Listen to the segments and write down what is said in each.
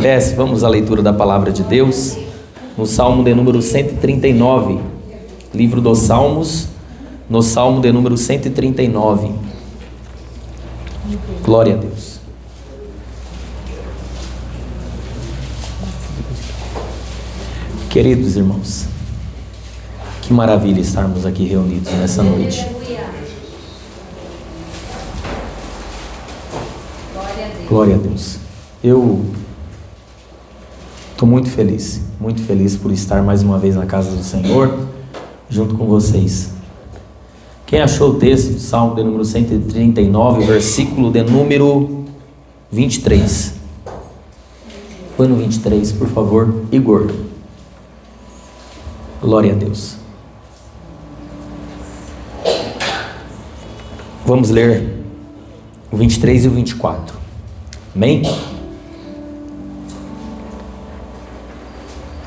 pés, vamos à leitura da palavra de Deus, no Salmo de número 139, livro dos Salmos, no Salmo de número 139. Glória a Deus. Queridos irmãos, que maravilha estarmos aqui reunidos nessa noite. Glória a Deus. Eu estou muito feliz por estar mais uma vez na casa do Senhor, junto com vocês. Quem achou o texto do Salmo de número 139, versículo de número 23? Foi no 23, por favor, Igor. Glória a Deus. Vamos ler o 23 e o 24. Amém?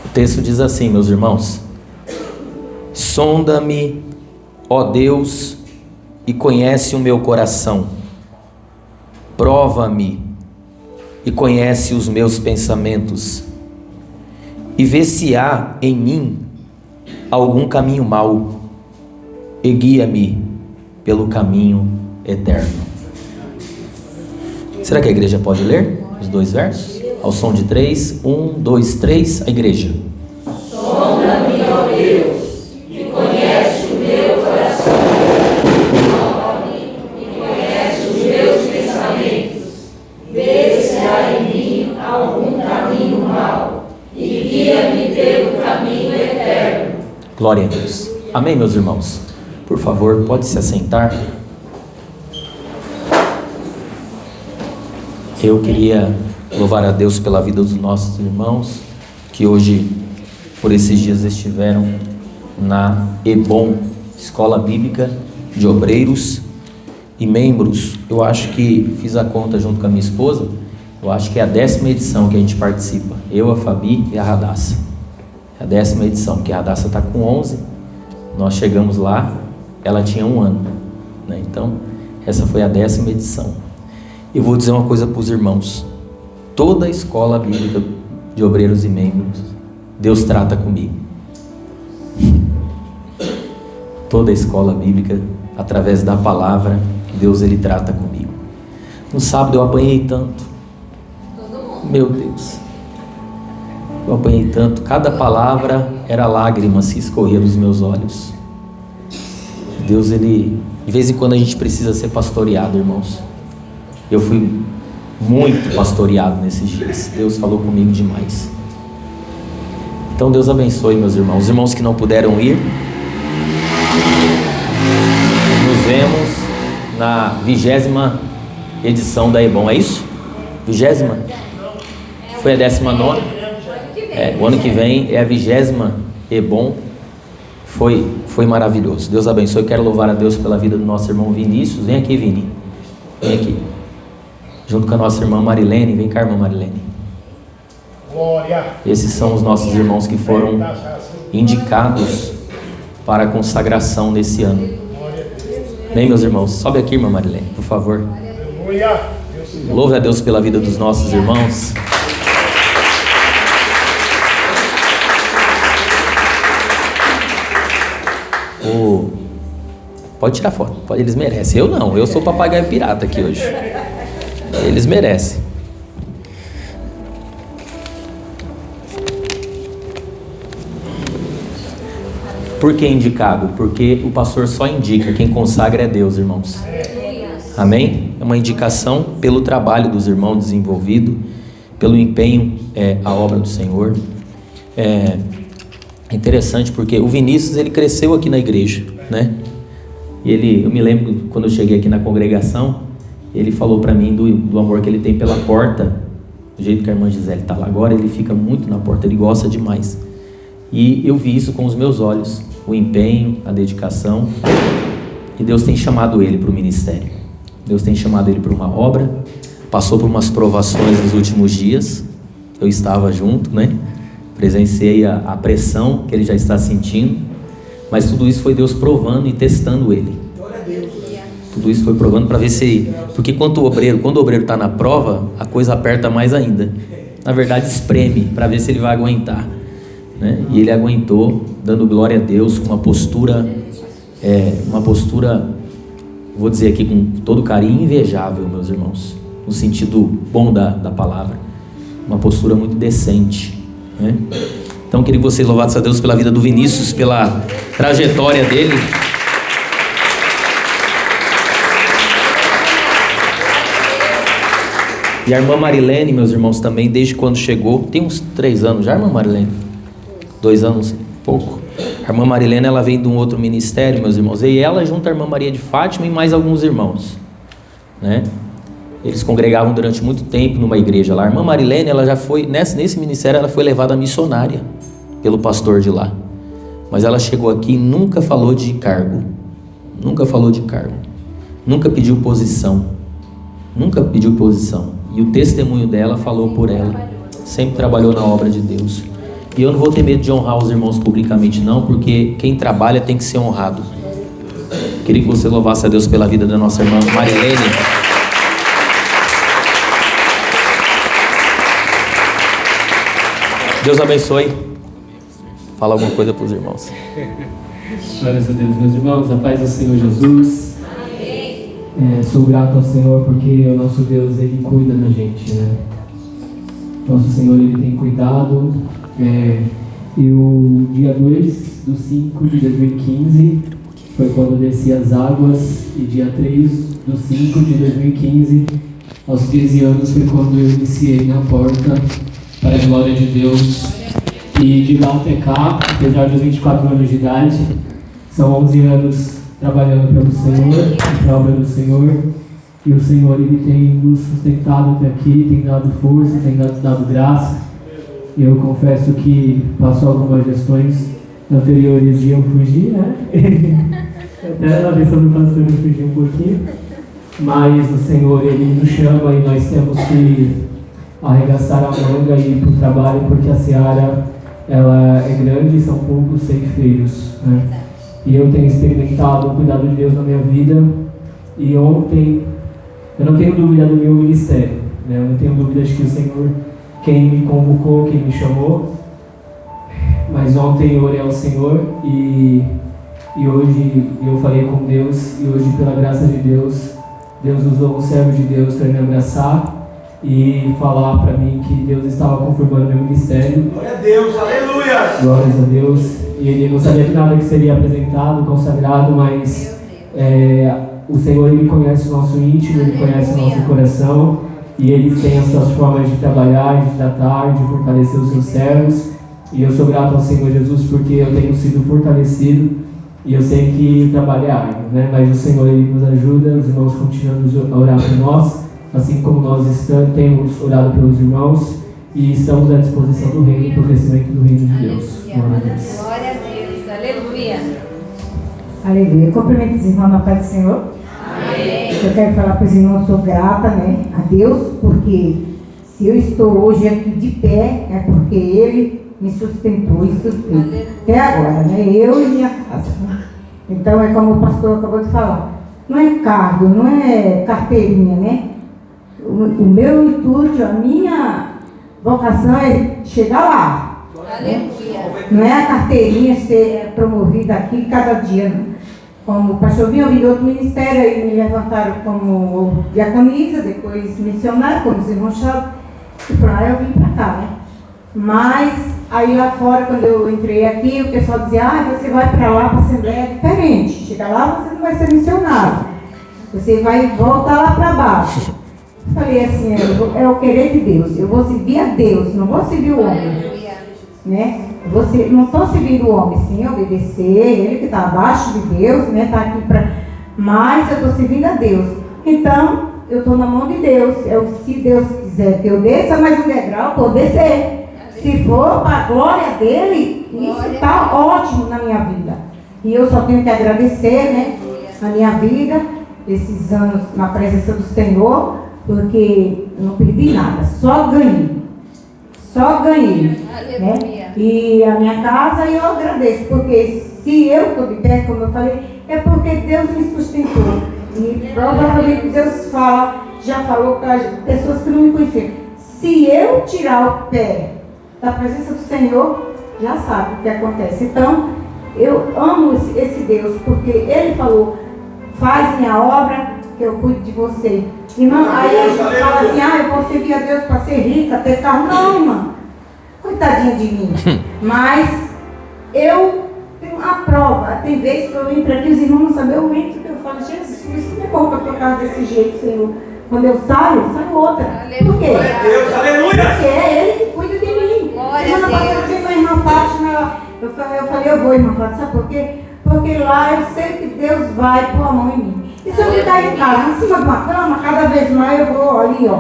O texto diz assim, meus irmãos: sonda-me, ó Deus, e conhece o meu coração. Prova-me e conhece os meus pensamentos, e vê se há em mim algum caminho mau, e guia-me pelo caminho eterno. Será que a igreja pode ler os dois versos? Ao som de 3, 1, 2, 3, a igreja. Sonda-me, ó Deus, e conhece o meu coração. Prova-me e conhece os meus pensamentos. Vê se há em mim algum caminho mau, e guia-me pelo caminho eterno. Glória a Deus. Amém, meus irmãos? Por favor, pode se assentar. Eu queria louvar a Deus pela vida dos nossos irmãos, que hoje, por esses dias, estiveram na EBOM, Escola Bíblica de Obreiros e Membros. Eu acho que fiz a conta junto com a minha esposa, eu acho que é a 10ª edição que a gente participa. Eu, a Fabi e a Radassa. É a 10ª edição, porque a Radassa está com 11, nós chegamos lá, ela tinha 1 ano, né? Então, essa foi a 10ª edição. Eu vou dizer uma coisa para os irmãos: toda a escola bíblica de obreiros e membros, Deus trata comigo. Toda a escola bíblica, através da palavra, Deus ele trata comigo. No sábado eu apanhei tanto, meu Deus, eu apanhei tanto, cada palavra era lágrimas que escorria dos meus olhos. Deus ele, de vez em quando a gente precisa ser pastoreado, irmãos. Eu fui muito pastoreado nesses dias. Deus falou comigo demais. Então Deus abençoe, meus irmãos. Os irmãos que não puderam ir, nos vemos na 20ª edição da EBOM. É isso? 20ª? Foi a 19ª? O ano que vem é a 20ª EBOM. Foi maravilhoso. Deus abençoe. Eu quero louvar a Deus pela vida do nosso irmão Vinícius. Vem aqui, Vini. Vem aqui. Junto com a nossa irmã Marilene. Vem cá, irmã Marilene. Glória. Esses são os nossos irmãos que foram indicados para a consagração nesse ano. Bem, meus irmãos, sobe aqui, irmã Marilene, por favor. Aleluia. Louve a Deus pela vida dos nossos irmãos. Pode tirar foto, eles merecem. Eu não, eu sou papagaio pirata aqui hoje. Eles merecem. Por que indicado? Porque o pastor só indica, quem consagra é Deus, irmãos. Amém? É uma indicação pelo trabalho dos irmãos desenvolvido, pelo empenho à obra do Senhor. É interessante porque o Vinícius ele cresceu aqui na igreja, né? E eu me lembro quando eu cheguei aqui na congregação, ele falou para mim do amor que ele tem pela porta, do jeito que a irmã Gisele está lá agora, ele fica muito na porta, ele gosta demais. E eu vi isso com os meus olhos, o empenho, a dedicação, e Deus tem chamado ele para o ministério. Deus tem chamado ele para uma obra, passou por umas provações nos últimos dias, eu estava junto, né? Presenciei a pressão que ele já está sentindo, mas tudo isso foi Deus provando e testando ele. Tudo isso foi provando para ver se... Porque quando o obreiro está na prova, a coisa aperta mais ainda. na verdade espreme para ver se ele vai aguentar, né? E ele aguentou, dando glória a Deus, com uma postura, vou dizer aqui com todo carinho, invejável, meus irmãos, no sentido bom da palavra, uma postura muito decente, né? Então queria que vocês louvassem a Deus pela vida do Vinícius, pela trajetória dele. E a irmã Marilene, meus irmãos, também, desde quando chegou, tem uns 3 anos já, irmã Marilene? 2 anos, pouco. A irmã Marilene, ela vem de um outro ministério, meus irmãos, e ela junto à irmã Maria de Fátima e mais alguns irmãos, né? Eles congregavam durante muito tempo numa igreja lá. A irmã Marilene, ela já foi, nesse ministério, ela foi levada missionária pelo pastor de lá. Mas ela chegou aqui e nunca falou de cargo. Nunca falou de cargo. Nunca pediu posição. Nunca pediu posição. E o testemunho dela falou por ela. Sempre trabalhou na obra de Deus. E eu não vou ter medo de honrar os irmãos publicamente não, porque quem trabalha tem que ser honrado. Queria que você louvasse a Deus pela vida da nossa irmã Marilene. Deus abençoe. Fala alguma coisa para os irmãos. Glórias a Deus, meus irmãos, a paz do Senhor Jesus. Sou grato ao Senhor porque o nosso Deus, Ele cuida da gente, né? Nosso Senhor, Ele tem cuidado. E o dia 2/5 de 2015 foi quando eu desci as águas, e dia 3/5 de 2015, aos 15 anos, foi quando eu iniciei na porta para a glória de Deus. E de lá até cá, apesar dos 24 anos de idade, são 11 anos trabalhando pelo Senhor, para a obra do Senhor. E o Senhor, Ele tem nos sustentado até aqui, tem dado força, tem dado graça. Eu confesso que passou algumas gestões anteriores de eu fugir, né? Até na versão do pastor eu fugi um pouquinho. Mas o Senhor, Ele nos chama e nós temos que arregaçar a manga e ir para o trabalho, porque a seara, ela é grande e são poucos ceifeiros, né? E eu tenho experimentado o cuidado de Deus na minha vida. E ontem, eu não tenho dúvida do meu ministério, né? Eu não tenho dúvida de que o Senhor, quem me convocou, quem me chamou. Mas ontem eu orei ao Senhor e hoje eu falei com Deus. E hoje, pela graça de Deus, Deus usou um servo de Deus para me abraçar e falar para mim que Deus estava confirmando meu ministério. Glória a Deus, aleluia! Glórias a Deus. E ele não sabia de nada que seria apresentado, consagrado, mas o Senhor, Ele conhece o nosso íntimo, Ele conhece o nosso coração, e Ele tem as suas formas de trabalhar, de tratar, de fortalecer os seus servos. E eu sou grato ao Senhor Jesus porque eu tenho sido fortalecido, e eu sei que o trabalho é árduo, né? Mas o Senhor, Ele nos ajuda, os irmãos continuam a orar por nós, assim como nós temos orado pelos irmãos, e estamos à disposição do reino, para o crescimento do reino de Deus. Glória a Deus, aleluia. Aleluia. Cumprimento os irmãos na paz do Senhor. Amém. Eu quero falar para os irmãos, sou grata, né, a Deus, porque se eu estou hoje aqui de pé, é porque Ele me sustentou e sustenta até agora, né, eu e minha casa. Então é como o pastor acabou de falar, não é cargo, não é carteirinha, né? O meu intuito, a minha vocação é chegar lá. Aleluia. Não é a carteirinha ser promovida aqui cada dia, não. Como o pastor vinha ouvindo outro ministério, aí me levantaram como diaconisa, depois missionário, como os irmãos chamam, e por aí eu vim para cá, né? Mas aí lá fora, quando eu entrei aqui, o pessoal dizia, você vai para lá para a Assembleia, é diferente. Chega lá, você não vai ser missionário. Você vai voltar lá para baixo. Eu falei assim, é o querer de Deus. Eu vou seguir a Deus, não vou seguir o homem. Né? Não estou seguindo o homem, sim, obedecer, ele que está abaixo de Deus, né? Tá aqui mas eu estou seguindo a Deus. Então, eu estou na mão de Deus. Se Deus quiser que eu desça mais um degrau, vou descer. Se for para a glória dele, isso está ótimo na minha vida. E eu só tenho que agradecer, né, a minha vida, esses anos na presença do Senhor, porque eu não perdi nada, só ganhei. Né? E a minha casa eu agradeço, porque se eu estou de pé, como eu falei, é porque Deus me sustentou. E provavelmente Deus já falou para as pessoas que não me conheciam. Se eu tirar o pé da presença do Senhor, já sabe o que acontece. Então, eu amo esse Deus, porque Ele falou, faz minha obra, que eu cuido de você. Irmão, aí a gente fala assim, eu vou servir a Deus para ser rica, ter carro. Não, irmão, coitadinha de mim. Mas eu tenho uma prova. Tem vezes que eu entro aqui, os irmãos não sabem, eu entro e eu falo, Jesus, isso não é bom para tocar desse jeito, Senhor. Quando eu saio outra. Aleluia. Por quê? Deus, aleluia. Porque é Ele que cuida de mim. Semana passada eu fui com a irmã Fátima, eu falei, eu vou, irmã Fátima, sabe por quê? Porque lá eu sei que Deus vai pôr a mão em mim. E se eu ficar em casa, em cima de uma cama, cada vez mais eu vou ali,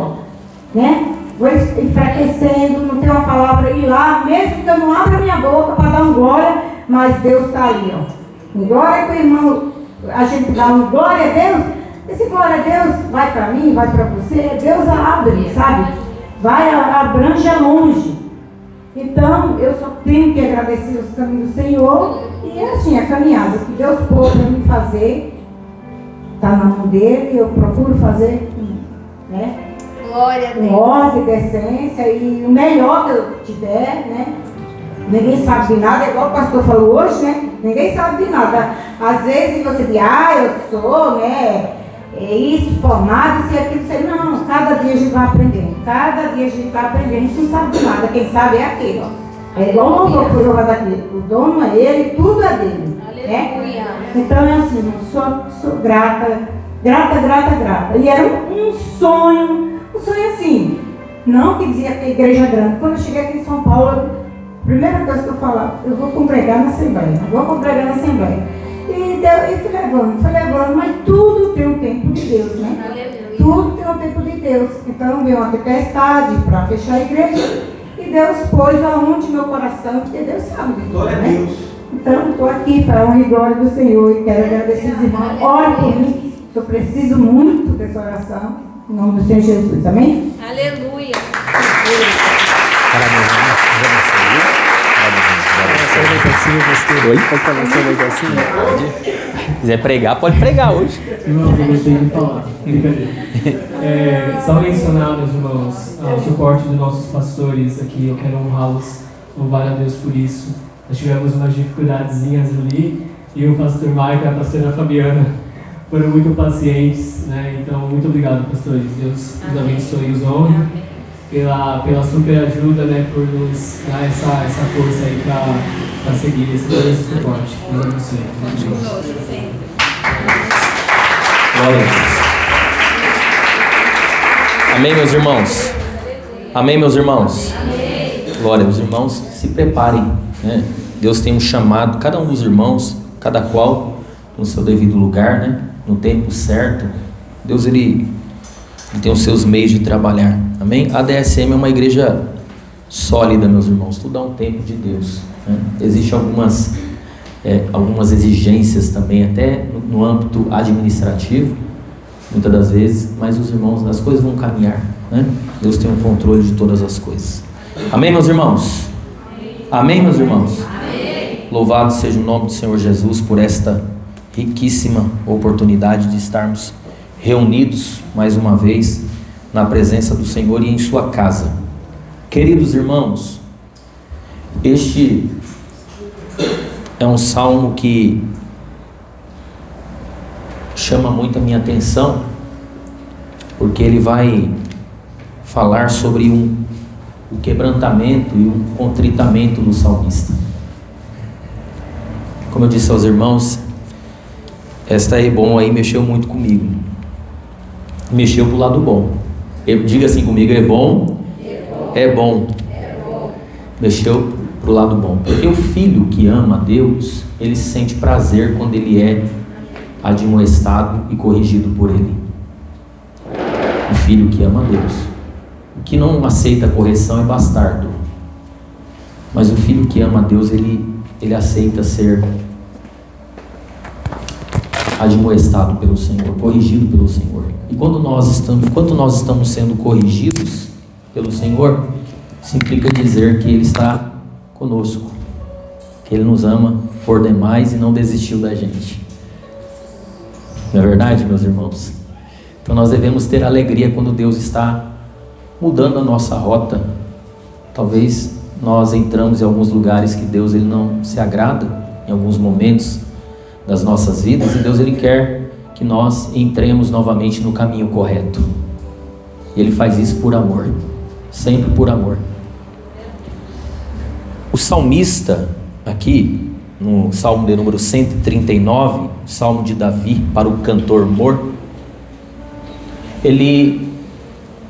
né? Vou enfraquecendo, não tenho uma palavra ir lá, mesmo que eu não abra minha boca para dar um glória, mas Deus está ali, Glória que o irmão, a gente dá um glória a Deus, esse glória a Deus vai para mim, vai para você, Deus abre, sabe? Vai, abrange longe. Então, eu só tenho que agradecer os caminhos do Senhor, e é assim, a caminhada que Deus pôs para mim fazer, está na mão dele, eu procuro fazer, né? Glória a Deus. Com ordem e decência, e o melhor que eu tiver, né? Ninguém sabe de nada, igual o pastor falou hoje, né? Ninguém sabe de nada. Às vezes você diz, eu sou, né? Isso, formado, isso e aquilo, isso. Não, cada dia a gente vai aprendendo. Cada dia a gente vai aprendendo. A gente não sabe de nada. Quem sabe é aquele, É igual o louvor que foi jogado aqui. O dono é ele, tudo é dele. Né? Então é assim, eu sou grata. E era um sonho assim. Não que dizia que a igreja é grande. Quando eu cheguei aqui em São Paulo, a primeira coisa que eu falava, eu vou congregar na Assembleia. E fui levando, mas tudo tem um tempo de Deus, né? Aleluia. Tudo tem um tempo de Deus. Então veio uma tempestade para fechar a igreja, e Deus pôs aonde meu coração, porque Deus sabe de tudo, Glória a né? Deus. Então estou aqui para a honra e glória do Senhor, e quero agradecer os irmãos. Ore por mim, eu preciso muito dessa oração, em nome do Senhor Jesus, amém? Aleluia. Oi? Pode falar seu negocinho? Pode. Quiser pregar, pode pregar hoje. Irmãos, eu gostei de falar. Só mencionar, meus irmãos, o suporte dos nossos pastores aqui, eu quero honrá-los, louvar a Deus por isso. Nós tivemos umas dificuldadezinhas ali, e o pastor Maica e a pastora Fabiana foram muito pacientes, né? Então, muito obrigado, pastores. Deus os abençoe e os honre. Pela super ajuda, né, por nos dar essa força aí para seguir esse suporte. Deus abençoe. Glória a Deus. Amém, meus irmãos? Amém, meus irmãos? Glória, os irmãos se preparem, né? Deus tem um chamado, cada um dos irmãos, cada qual no seu devido lugar, né? No tempo certo. Deus, ele tem os seus meios de trabalhar. Amém? A DSM é uma igreja sólida, meus irmãos. Tudo há um tempo de Deus, né? Existem algumas exigências também, até no âmbito administrativo, muitas das vezes, mas os irmãos, as coisas vão caminhar, né? Deus tem o controle de todas as coisas. Amém, meus irmãos? Amém, meus irmãos? Amém. Louvado seja o nome do Senhor Jesus por esta riquíssima oportunidade de estarmos reunidos mais uma vez na presença do Senhor e em sua casa. Queridos irmãos, este é um salmo que chama muito a minha atenção, porque ele vai falar sobre o quebrantamento e o contritamento do salmista. Como eu disse aos irmãos, esta Ebom aí mexeu muito comigo. Mexeu pro lado bom. Diga assim comigo, é bom. Mexeu pro lado bom. Porque o filho que ama a Deus, ele sente prazer quando ele é admoestado e corrigido por ele. O filho que ama a Deus. O que não aceita a correção é bastardo. Mas o filho que ama a Deus, ele aceita ser admoestado pelo Senhor, corrigido pelo Senhor. E enquanto nós estamos sendo corrigidos pelo Senhor, isso implica dizer que Ele está conosco, que Ele nos ama por demais e não desistiu da gente. Não é verdade, meus irmãos? Então nós devemos ter alegria quando Deus está mudando a nossa rota. Talvez nós entramos em alguns lugares que Deus ele não se agrada, em alguns momentos das nossas vidas, e Deus ele quer que nós entremos novamente no caminho correto. E Ele faz isso por amor, sempre por amor. O salmista, aqui no Salmo de número 139, Salmo de Davi para o cantor Mor, ele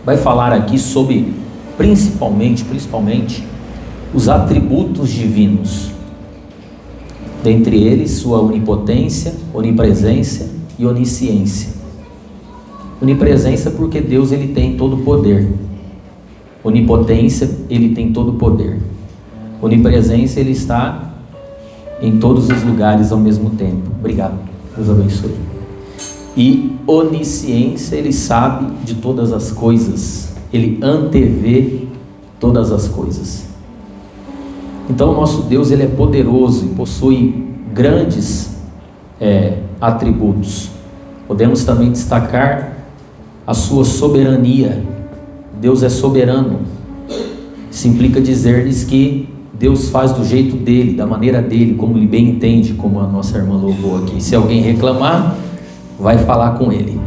vai falar aqui sobre principalmente os atributos divinos, dentre eles sua onipotência, onipresença e onisciência. Onipresença porque Deus ele tem todo o poder. Onipotência, ele tem todo o poder. Onipresença, ele está em todos os lugares ao mesmo tempo. Obrigado, Deus abençoe. E onisciência, ele sabe de todas as coisas, ele antevê todas as coisas. Então o nosso Deus ele é poderoso e possui grandes atributos. Podemos também destacar a sua soberania. Deus é soberano. Isso implica dizer-lhes que Deus faz do jeito dele, da maneira dele, como ele bem entende, como a nossa irmã louvou aqui. Se alguém reclamar, vai falar com ele,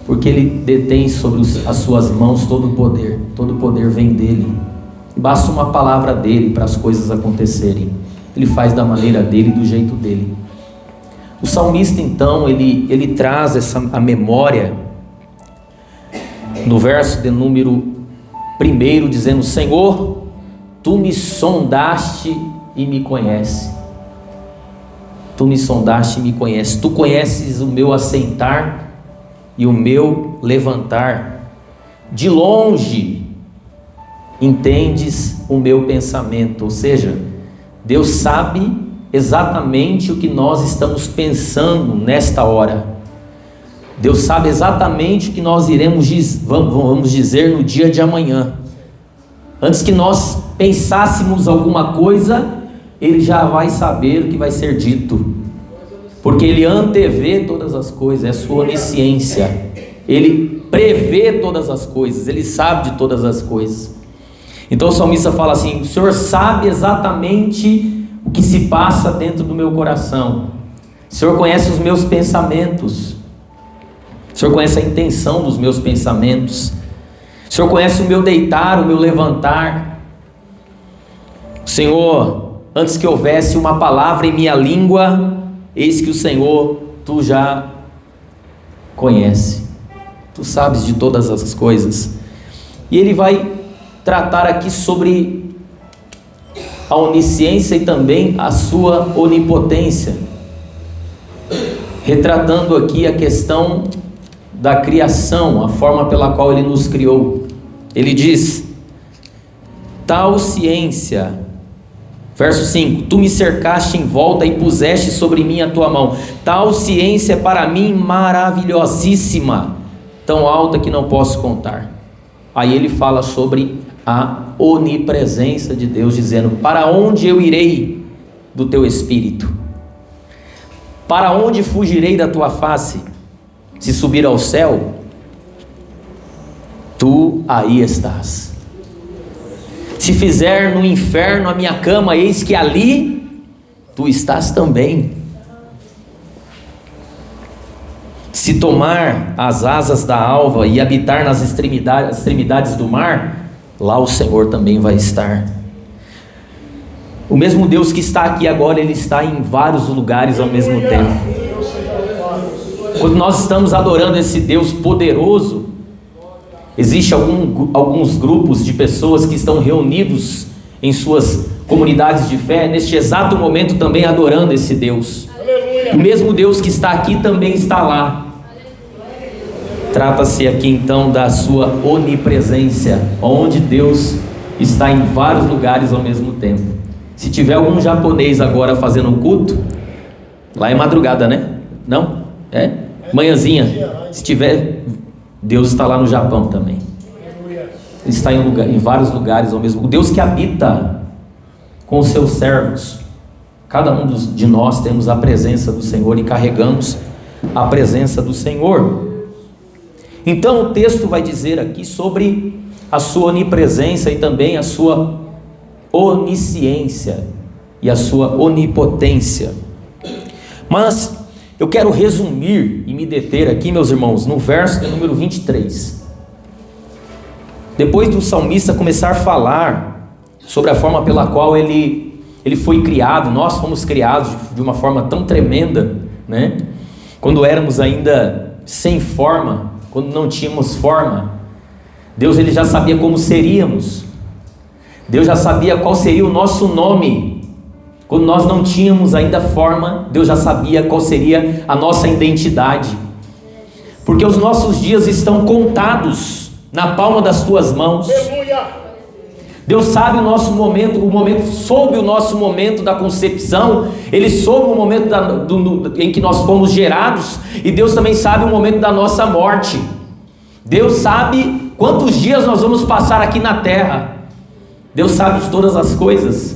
porque ele detém sobre as suas mãos todo o poder vem dele, e basta uma palavra dele para as coisas acontecerem. Ele faz da maneira dele, do jeito dele. O salmista então, ele traz a memória, no verso de número 1, dizendo: Senhor, Tu me sondaste e me conheces. Tu me sondaste e me conheces. Tu conheces o meu assentar e o meu levantar. De longe entendes o meu pensamento. Ou seja, Deus sabe exatamente o que nós estamos pensando nesta hora. Deus sabe exatamente o que nós vamos dizer no dia de amanhã. Antes que nós pensássemos alguma coisa, Ele já vai saber o que vai ser dito, porque Ele antevê todas as coisas, é a sua onisciência. Ele prevê todas as coisas, Ele sabe de todas as coisas. Então o salmista fala assim: o Senhor sabe exatamente o que se passa dentro do meu coração. O Senhor conhece os meus pensamentos. O Senhor conhece a intenção dos meus pensamentos. O Senhor conhece o meu deitar, o meu levantar. Senhor, antes que houvesse uma palavra em minha língua, eis que o Senhor, Tu já conhece. Tu sabes de todas as coisas. E ele vai tratar aqui sobre a onisciência e também a sua onipotência, retratando aqui a questão da criação, a forma pela qual Ele nos criou. Ele diz: tal ciência, verso 5, Tu me cercaste em volta e puseste sobre mim a Tua mão. Tal ciência é para mim maravilhosíssima, tão alta que não posso contar. Aí ele fala sobre a onipresença de Deus, dizendo: para onde eu irei do Teu Espírito? Para onde fugirei da Tua face? Se subir ao céu, Tu aí estás. Se fizer no inferno a minha cama, eis que ali Tu estás também. Se tomar as asas da alva e habitar nas extremidades do mar, lá o Senhor também vai estar. O mesmo Deus que está aqui agora, Ele está em vários lugares ao mesmo tempo. Quando nós estamos adorando esse Deus poderoso, existe alguns grupos de pessoas que estão reunidos em suas comunidades de fé, neste exato momento também adorando esse Deus. O mesmo Deus que está aqui também está lá. Trata-se aqui então da sua onipresença, onde Deus está em vários lugares ao mesmo tempo. Se tiver algum japonês agora fazendo um culto, lá é madrugada, né? Não? É? Manhãzinha. Se tiver, Deus está lá no Japão também. Ele está em vários lugares ao mesmo tempo. O Deus que habita com os seus servos. Cada um de nós temos a presença do Senhor e carregamos a presença do Senhor. Então o texto vai dizer aqui sobre a sua onipresença e também a sua onisciência e a sua onipotência. Mas eu quero resumir e me deter aqui, meus irmãos, no verso de número 23. Depois do salmista começar a falar sobre a forma pela qual ele foi criado, nós fomos criados de uma forma tão tremenda, né? Quando éramos ainda sem forma, quando não tínhamos forma, Deus ele já sabia como seríamos. Deus já sabia qual seria o nosso nome. Quando nós não tínhamos ainda forma, Deus já sabia qual seria a nossa identidade. Porque os nossos dias estão contados na palma das tuas mãos. Deus sabe o nosso momento, soube o nosso momento da concepção, Ele soube o momento em que nós fomos gerados, e Deus também sabe o momento da nossa morte. Deus sabe quantos dias nós vamos passar aqui na terra. Deus sabe de todas as coisas,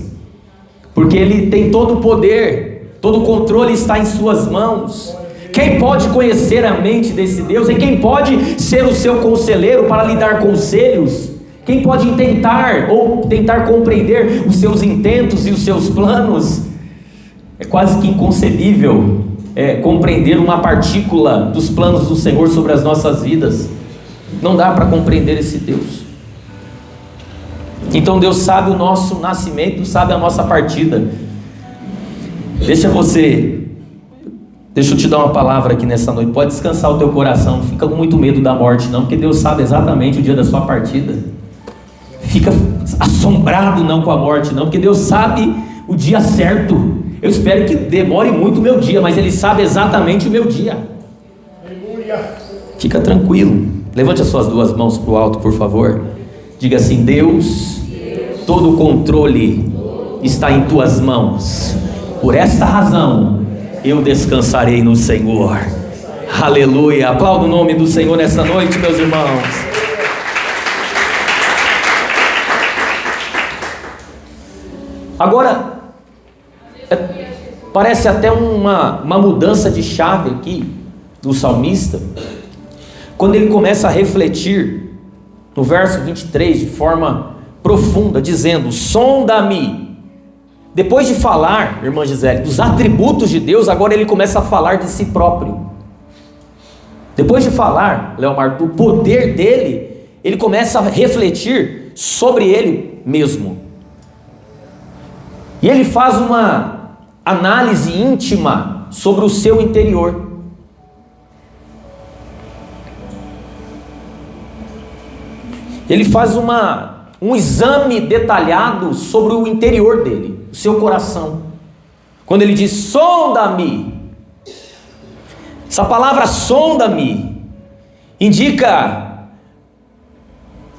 porque Ele tem todo o poder, todo o controle está em suas mãos. Quem pode conhecer a mente desse Deus? E quem pode ser o seu conselheiro para lhe dar conselhos? Quem pode tentar compreender os seus intentos e os seus planos? É quase que inconcebível compreender uma partícula dos planos do Senhor sobre as nossas vidas. Não dá para compreender esse Deus. Então Deus sabe o nosso nascimento, sabe a nossa partida. Deixa eu te dar uma palavra aqui nessa noite. Pode descansar o teu coração. Não fica com muito medo da morte não, porque Deus sabe exatamente o dia da sua partida. Fica assombrado não com a morte não, porque Deus sabe o dia certo. Eu espero que demore muito o meu dia, mas Ele sabe exatamente o meu dia. Fica tranquilo. Levante as suas duas mãos para o alto, por favor. Diga assim: Deus, todo o controle está em tuas mãos. Por esta razão eu descansarei no Senhor. Aleluia. Aplauda o nome do Senhor nessa noite, meus irmãos. Agora, parece até uma mudança de chave aqui do salmista, quando ele começa a refletir no verso 23 de forma profunda, dizendo: sonda-me. Depois de falar, irmã Gisele, dos atributos de Deus, agora ele começa a falar de si próprio. Depois de falar, Leomar, do poder dele, ele começa a refletir sobre ele mesmo. E ele faz uma análise íntima sobre o seu interior. Ele faz um exame detalhado sobre o interior dele, o seu coração. Quando ele diz: sonda-me. Essa palavra sonda-me indica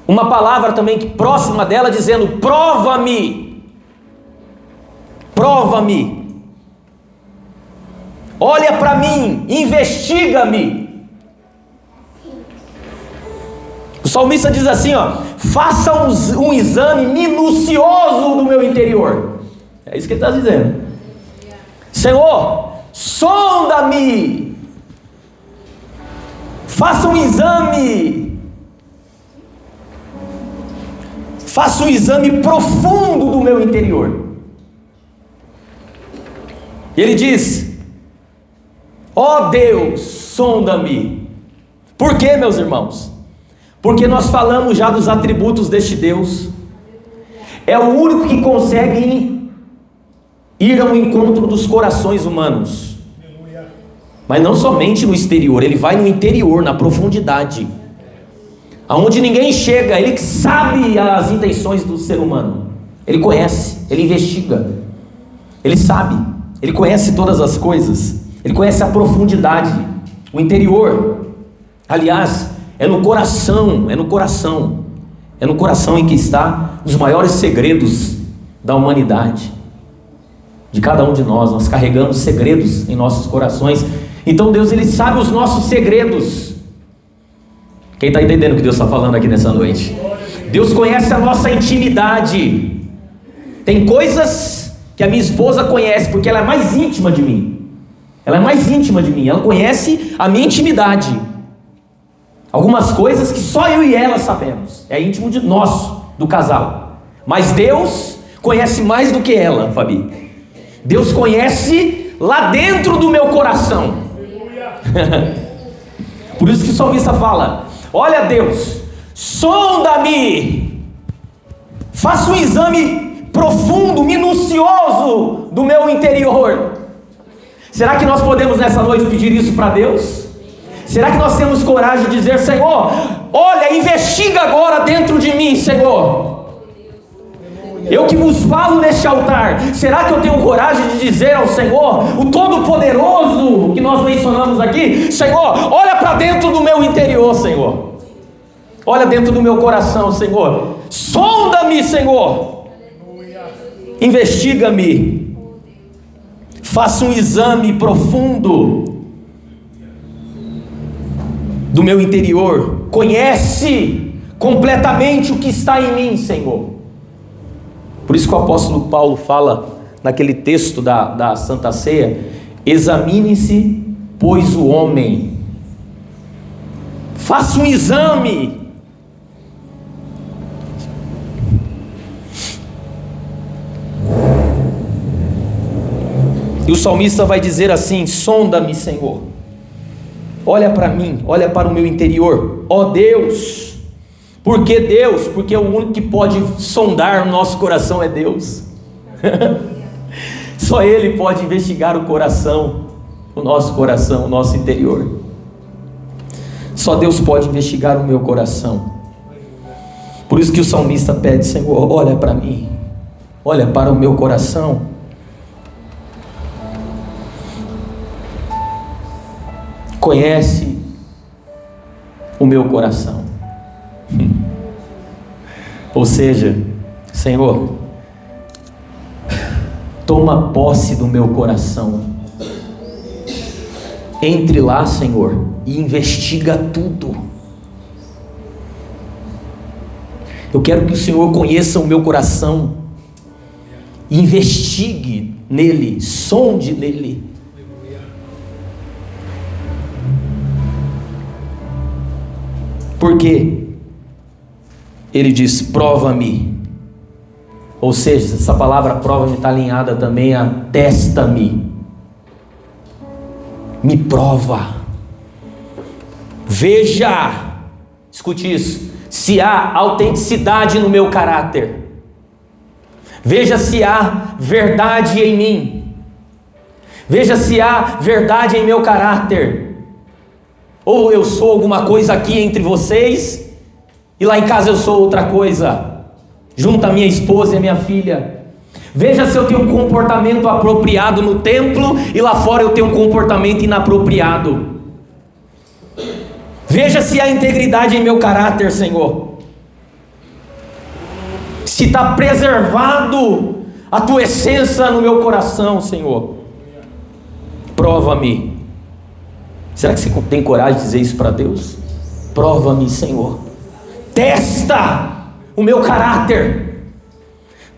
uma palavra também que próxima dela, dizendo: prova-me. Prova-me, olha para mim, investiga-me. O salmista diz assim, faça um exame minucioso do meu interior. É isso que ele está dizendo. Senhor, sonda-me, faça um exame, faça um exame profundo do meu interior. E ele diz: ó Deus, sonda-me. Por quê, meus irmãos? Porque nós falamos já dos atributos deste Deus. É o único que consegue ir ao encontro dos corações humanos. Mas não somente no exterior, ele vai no interior, na profundidade, aonde ninguém chega. Ele que sabe as intenções do ser humano. Ele conhece, ele investiga, ele sabe. Ele conhece todas as coisas. Ele conhece a profundidade, o interior. Aliás, é no coração em que está os maiores segredos da humanidade. De cada um de nós, nós carregamos segredos em nossos corações. Então Deus, Ele sabe os nossos segredos. Quem está entendendo o que Deus está falando aqui nessa noite? Deus conhece a nossa intimidade. Tem coisas que a minha esposa conhece, porque ela é mais íntima de mim. Ela conhece a minha intimidade. Algumas coisas que só eu e ela sabemos. É íntimo de nós, do casal. Mas Deus conhece mais do que ela, Fabi. Deus conhece lá dentro do meu coração. Por isso que o salmista fala: olha, Deus, sonda-me, faça um exame profundo, minucioso do meu interior. Será que nós podemos nessa noite pedir isso para Deus? Será que nós temos coragem de dizer: Senhor, olha, investiga agora dentro de mim, Senhor. Eu que vos falo neste altar, será que eu tenho coragem de dizer ao Senhor, o Todo-Poderoso que nós mencionamos aqui: Senhor, olha para dentro do meu interior, Senhor, olha dentro do meu coração, Senhor, sonda-me, Senhor, investiga-me, faça um exame profundo do meu interior, conhece completamente o que está em mim, Senhor. Por isso que o apóstolo Paulo fala naquele texto da Santa Ceia: examine-se, pois, o homem, faça um exame. E o salmista vai dizer assim: sonda-me, Senhor, olha para mim, olha para o meu interior, ó Deus. Por que Deus? Porque o único que pode sondar o nosso coração é Deus. Só Ele pode investigar o coração, o nosso interior. Só Deus pode investigar o meu coração. Por isso que o salmista pede: Senhor, olha para mim, olha para o meu coração. Conhece o meu coração. Ou seja, Senhor, toma posse do meu coração. Entre lá, Senhor, e investiga tudo. Eu quero que o Senhor conheça o meu coração, investigue nele, sonde nele. Por quê? Ele diz: prova-me. Ou seja, essa palavra prova-me está alinhada também a testa-me. Me prova. Veja, escute isso, se há autenticidade no meu caráter. Veja se há verdade em mim. Veja se há verdade em meu caráter. Ou eu sou alguma coisa aqui entre vocês e lá em casa eu sou outra coisa, junto à minha esposa e à minha filha. Veja se eu tenho um comportamento apropriado no templo e lá fora eu tenho um comportamento inapropriado. Veja se há integridade em meu caráter, Senhor. Se está preservado a tua essência no meu coração, Senhor. Prova-me. Será que você tem coragem de dizer isso para Deus? Prova-me, Senhor. Testa o meu caráter.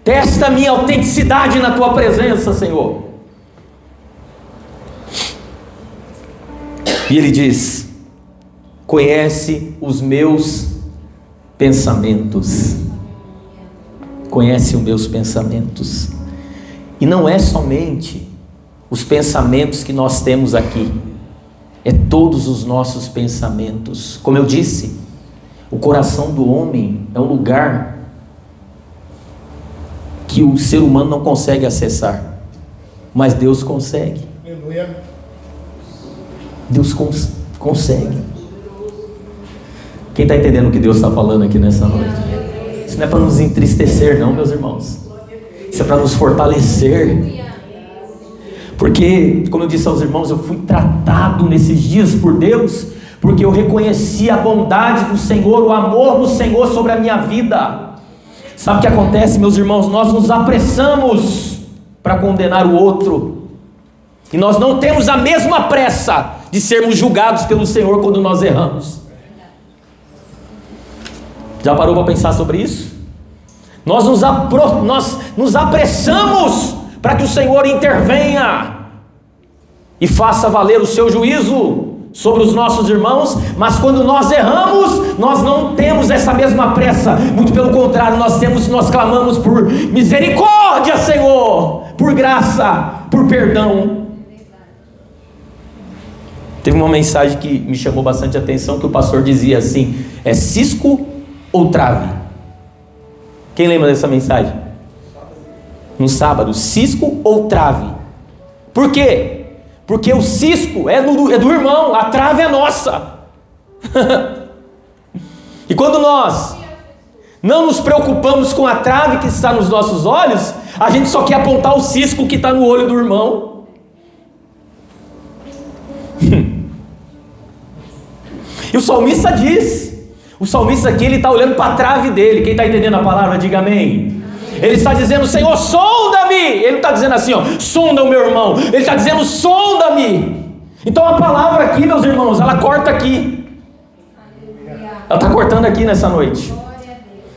Testa a minha autenticidade na tua presença, Senhor. E ele diz: conhece os meus pensamentos. Conhece os meus pensamentos. E não é somente os pensamentos que nós temos aqui, é todos os nossos pensamentos. Como eu disse, o coração do homem é um lugar que o ser humano não consegue acessar, mas Deus consegue. Aleluia. Deus consegue. Quem está entendendo o que Deus está falando aqui nessa noite? Isso não é para nos entristecer, não, meus irmãos. Isso é para nos fortalecer. Porque, como eu disse aos irmãos, eu fui tratado nesses dias por Deus, porque eu reconheci a bondade do Senhor, o amor do Senhor sobre a minha vida. Sabe o que acontece, meus irmãos? Nós nos apressamos para condenar o outro, e nós não temos a mesma pressa de sermos julgados pelo Senhor quando nós erramos. Já parou para pensar sobre isso? Nós nos apressamos para que o Senhor intervenha e faça valer o seu juízo sobre os nossos irmãos, mas quando nós erramos, nós não temos essa mesma pressa, muito pelo contrário, nós clamamos por misericórdia, Senhor, por graça, por perdão. Teve uma mensagem que me chamou bastante atenção, que o pastor dizia assim: é cisco ou trave? Quem lembra dessa mensagem? No sábado, cisco ou trave? Por quê? Porque o cisco é do irmão, a trave é nossa. E quando nós não nos preocupamos com a trave que está nos nossos olhos, a gente só quer apontar o cisco que está no olho do irmão. E o salmista diz, o salmista aqui, ele está olhando para a trave dele. Quem está entendendo a palavra, diga amém. Ele está dizendo: Senhor, sonda-me. Ele não está dizendo assim, ó, sonda o meu irmão. Ele está dizendo: sonda-me. Então a palavra aqui, meus irmãos, ela corta aqui. Ela está cortando aqui nessa noite.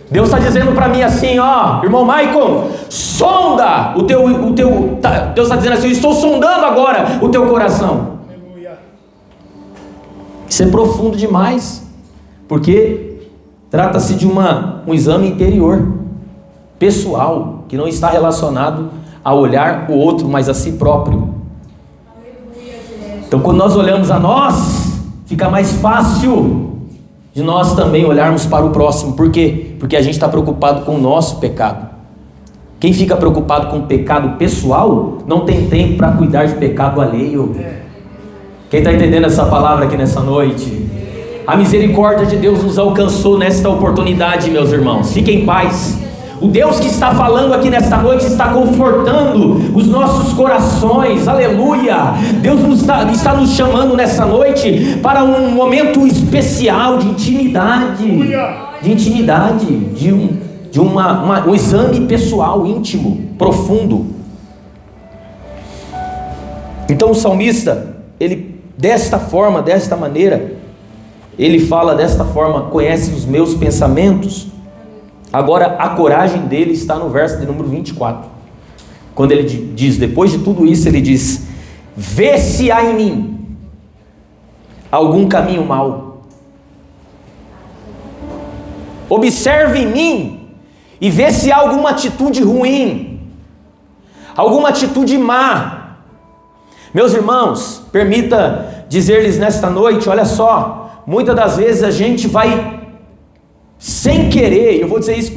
Deus está dizendo para mim assim, ó, irmão Michael, sonda o teu Deus está dizendo assim: eu estou sondando agora o teu coração. Isso é profundo demais, porque trata-se de um exame interior, pessoal, que não está relacionado a olhar o outro, mas a si próprio. Então quando nós olhamos a nós, fica mais fácil de nós também olharmos para o próximo. Por quê? Porque a gente está preocupado com o nosso pecado. Quem fica preocupado com o pecado pessoal, não tem tempo para cuidar de pecado alheio. Quem está entendendo essa palavra aqui nessa noite? A misericórdia de Deus nos alcançou nesta oportunidade, meus irmãos. Fiquem em paz. O Deus que está falando aqui nesta noite está confortando os nossos corações, aleluia. Deus está nos chamando nessa noite para um momento especial de intimidade, de um exame pessoal, íntimo, profundo. Então o salmista, ele desta forma, desta maneira, ele fala desta forma: conhece os meus pensamentos. Agora a coragem dele está no verso de número 24, quando ele diz, depois de tudo isso, ele diz: vê se há em mim algum caminho mau, observe em mim e vê se há alguma atitude ruim, alguma atitude má. Meus irmãos, permita dizer-lhes nesta noite, olha só, muitas das vezes a gente vai sem querer, eu vou dizer isso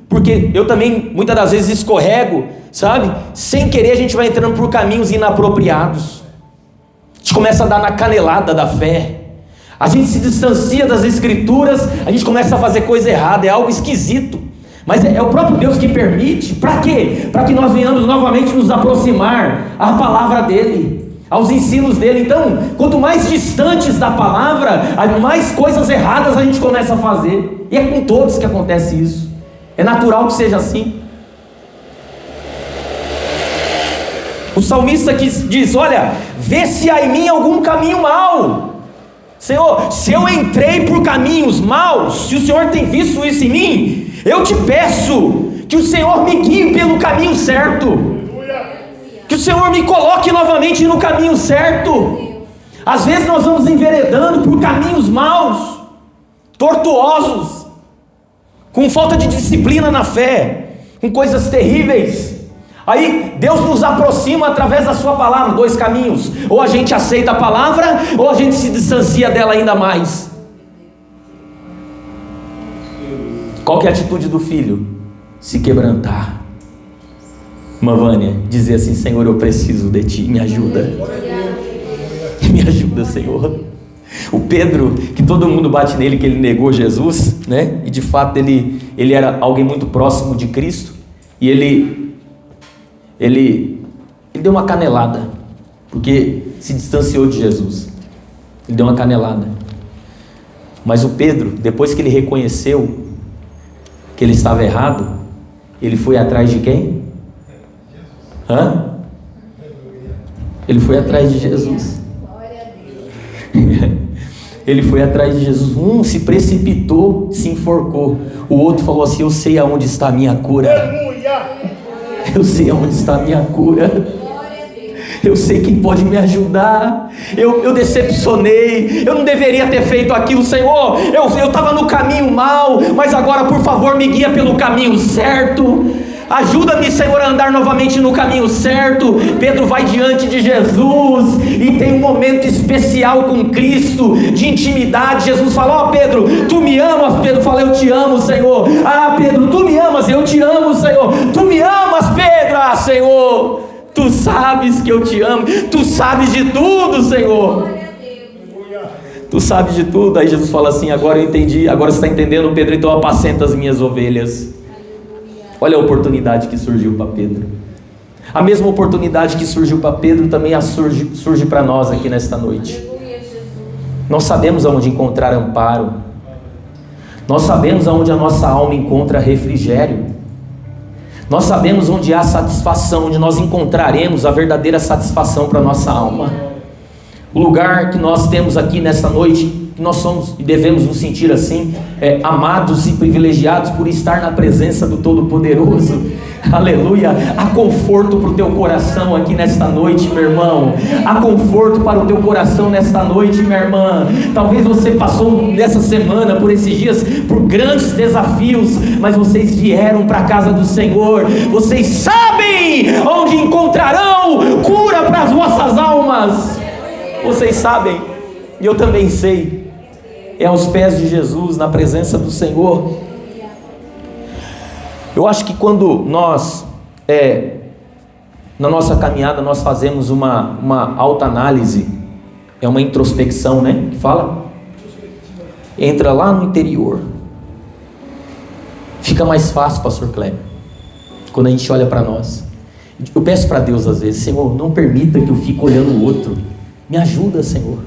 porque eu também muitas das vezes escorrego, sabe? Sem querer a gente vai entrando por caminhos inapropriados. A gente começa a dar na canelada da fé, a gente se distancia das escrituras, a gente começa a fazer coisa errada, é algo esquisito. Mas é o próprio Deus que permite. Para quê? Para que nós venhamos novamente nos aproximar à palavra dele, aos ensinos dele. Então, quanto mais distantes da palavra, mais coisas erradas a gente começa a fazer. E é com todos que acontece isso. É natural que seja assim. O salmista aqui diz: olha, vê se há em mim algum caminho mau. Senhor, se eu entrei por caminhos maus, se o Senhor tem visto isso em mim, eu te peço que o Senhor me guie pelo caminho certo, que o Senhor me coloque novamente no caminho certo. Às vezes nós vamos enveredando por caminhos maus, tortuosos, com falta de disciplina na fé, com coisas terríveis. Aí Deus nos aproxima através da sua palavra. Dois caminhos: ou a gente aceita a palavra, ou a gente se distancia dela ainda mais. Qual que é a atitude do filho? Se quebrantar. Vânia, dizer assim: Senhor, eu preciso de ti, me ajuda. Me ajuda, Senhor. O Pedro, que todo mundo bate nele que ele negou Jesus, né? E de fato ele era alguém muito próximo de Cristo. E ele deu uma canelada, porque se distanciou de Jesus. Ele deu uma canelada. Mas o Pedro, depois que ele reconheceu que ele estava errado, ele foi atrás de quem? Ele foi atrás de Jesus. Ele foi atrás de Jesus. Um se precipitou, se enforcou. O outro falou assim: eu sei aonde está a minha cura. Eu sei aonde está a minha cura. Eu sei quem pode me ajudar. Eu decepcionei. Eu não deveria ter feito aquilo, Senhor. Eu estava no caminho mal, mas agora, por favor, me guia pelo caminho certo. Ajuda-me, Senhor, a andar novamente no caminho certo. Pedro vai diante de Jesus e tem um momento especial com Cristo, de intimidade. Jesus fala: ó, Pedro, tu me amas? Pedro fala: eu te amo, Senhor. Ah, Pedro, tu me amas? Eu te amo, Senhor. Tu me amas, Pedro? Ah, Senhor, tu sabes que eu te amo. Tu sabes de tudo, Senhor. Tu sabes de tudo. Aí Jesus fala assim: agora eu entendi. Agora você está entendendo, Pedro? Então apacenta as minhas ovelhas. Olha a oportunidade que surgiu para Pedro. A mesma oportunidade que surgiu para Pedro também surge para nós aqui nesta noite. Nós sabemos aonde encontrar amparo. Nós sabemos aonde a nossa alma encontra refrigério. Nós sabemos onde há satisfação, onde nós encontraremos a verdadeira satisfação para a nossa alma. O lugar que nós temos aqui nesta noite, que nós somos e devemos nos sentir assim, amados e privilegiados por estar na presença do Todo-Poderoso. Aleluia. Há conforto para o teu coração aqui nesta noite, meu irmão. Há conforto para o teu coração nesta noite, minha irmã. Talvez você passou nessa semana, por esses dias, por grandes desafios, mas vocês vieram para a casa do Senhor. Vocês sabem onde encontrarão cura para as vossas almas. Vocês sabem, e eu também sei. É aos pés de Jesus, na presença do Senhor. Eu acho que quando nós, na nossa caminhada, nós fazemos uma autoanálise, é uma introspecção, né? Que fala? Entra lá no interior. Fica mais fácil, pastor Kleber, quando a gente olha para nós. Eu peço para Deus às vezes: Senhor, não permita que eu fique olhando o outro. Me ajuda, Senhor,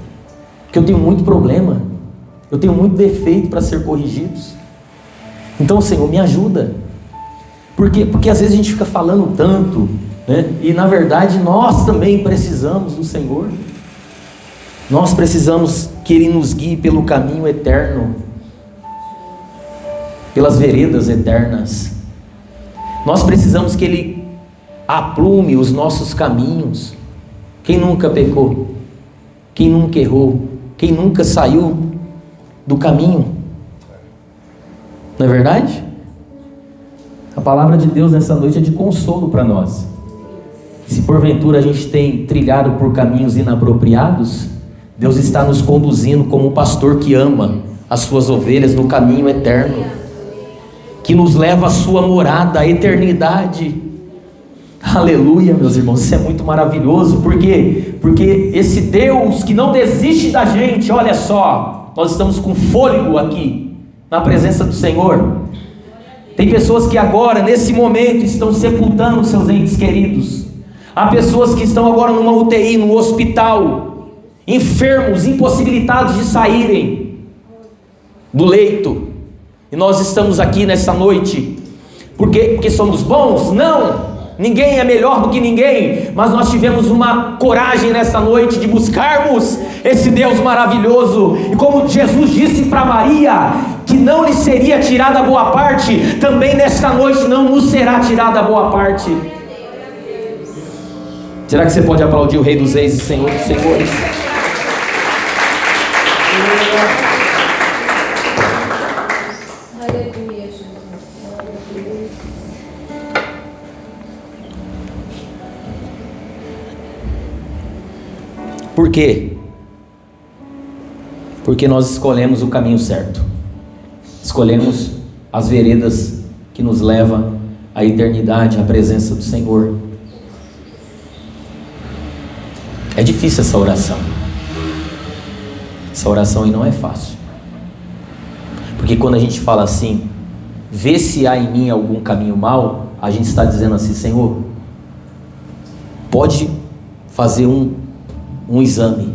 porque eu tenho muito problema. Eu tenho muito defeito para ser corrigidos. Então, Senhor, me ajuda. Porque às vezes a gente fica falando tanto, né? E na verdade nós também precisamos do Senhor. Nós precisamos que Ele nos guie pelo caminho eterno, pelas veredas eternas. Nós precisamos que Ele aprume os nossos caminhos. Quem nunca pecou? Quem nunca errou? Quem nunca saiu do caminho? Não é verdade? A palavra de Deus nessa noite é de consolo para nós. Se porventura a gente tem trilhado por caminhos inapropriados, Deus está nos conduzindo como um pastor que ama as suas ovelhas no caminho eterno, que nos leva à sua morada, à eternidade. Aleluia, meus irmãos, isso é muito maravilhoso. Por quê? Porque esse Deus que não desiste da gente, olha só, nós estamos com fôlego aqui, na presença do Senhor. Tem pessoas que agora, nesse momento, estão sepultando seus entes queridos. Há pessoas que estão agora numa UTI, no hospital, enfermos, impossibilitados de saírem do leito. E nós estamos aqui nessa noite, porque somos bons? Não! Ninguém é melhor do que ninguém, mas nós tivemos uma coragem nessa noite de buscarmos esse Deus maravilhoso. E como Jesus disse para Maria, que não lhe seria tirada a boa parte, também nessa noite não nos será tirada a boa parte. Será que você pode aplaudir o Rei dos Reis e Senhor dos Senhores? Por quê? Porque nós escolhemos o caminho certo. Escolhemos as veredas que nos levam à eternidade, à presença do Senhor. É difícil essa oração. Essa oração aí não é fácil. Porque quando a gente fala assim, vê se há em mim algum caminho mau, a gente está dizendo assim: Senhor, pode fazer um exame.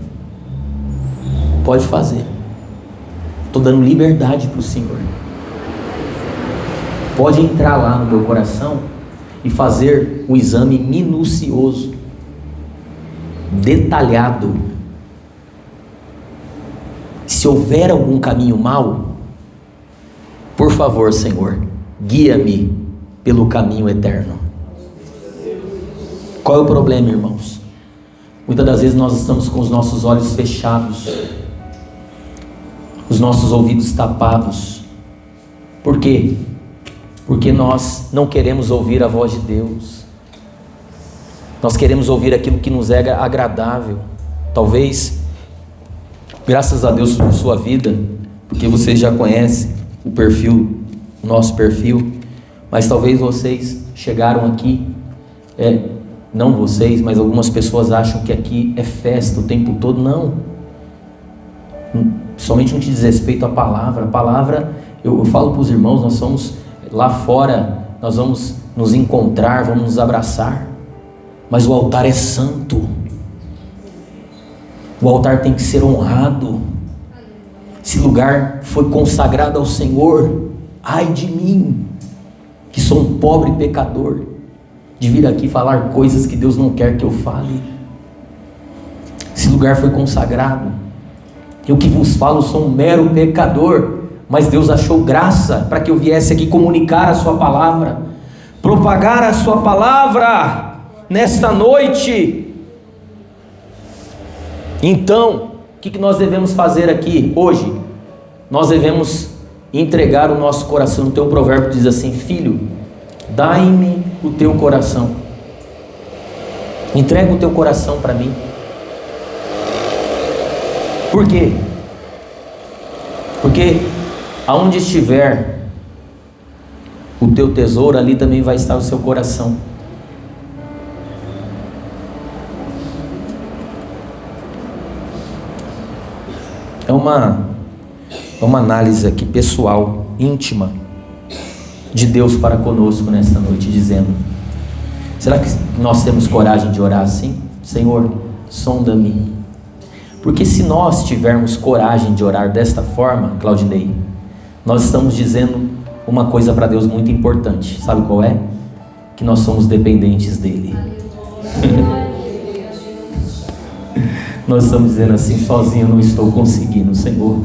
Pode fazer. Estou dando liberdade para o Senhor. Pode entrar lá no meu coração e fazer um exame minucioso, detalhado. Se houver algum caminho mau, por favor, Senhor, guia-me pelo caminho eterno. Qual é o problema, irmãos? Muitas das vezes nós estamos com os nossos olhos fechados, os nossos ouvidos tapados. Por quê? Porque nós não queremos ouvir a voz de Deus. Nós queremos ouvir aquilo que nos é agradável. Talvez, graças a Deus por sua vida, porque vocês já conhecem o perfil, o nosso perfil, mas talvez vocês chegaram aqui, não vocês, mas algumas pessoas acham que aqui é festa o tempo todo. Não, somente no que diz respeito à palavra. A palavra, eu falo para os irmãos, nós somos lá fora, nós vamos nos encontrar, vamos nos abraçar, mas o altar é santo, o altar tem que ser honrado. Esse lugar foi consagrado ao Senhor. Ai de mim, que sou um pobre pecador, de vir aqui falar coisas que Deus não quer que eu fale. Esse lugar foi consagrado. Eu que vos falo sou um mero pecador, mas Deus achou graça para que eu viesse aqui comunicar a sua palavra, propagar a sua palavra nesta noite. Então, o que nós devemos fazer aqui hoje? Nós devemos entregar o nosso coração. Tem um provérbio que diz assim: filho, dai-me o teu coração. Entrega o teu coração para mim. Por quê? Porque aonde estiver o teu tesouro, ali também vai estar o seu coração. É uma análise aqui pessoal, íntima, de Deus para conosco nesta noite, dizendo: será que nós temos coragem de orar assim? Senhor, sonda-me. Porque se nós tivermos coragem de orar desta forma, Claudinei, nós estamos dizendo uma coisa para Deus muito importante. Sabe qual é? Que nós somos dependentes dEle. Nós estamos dizendo assim: sozinho eu não estou conseguindo, Senhor.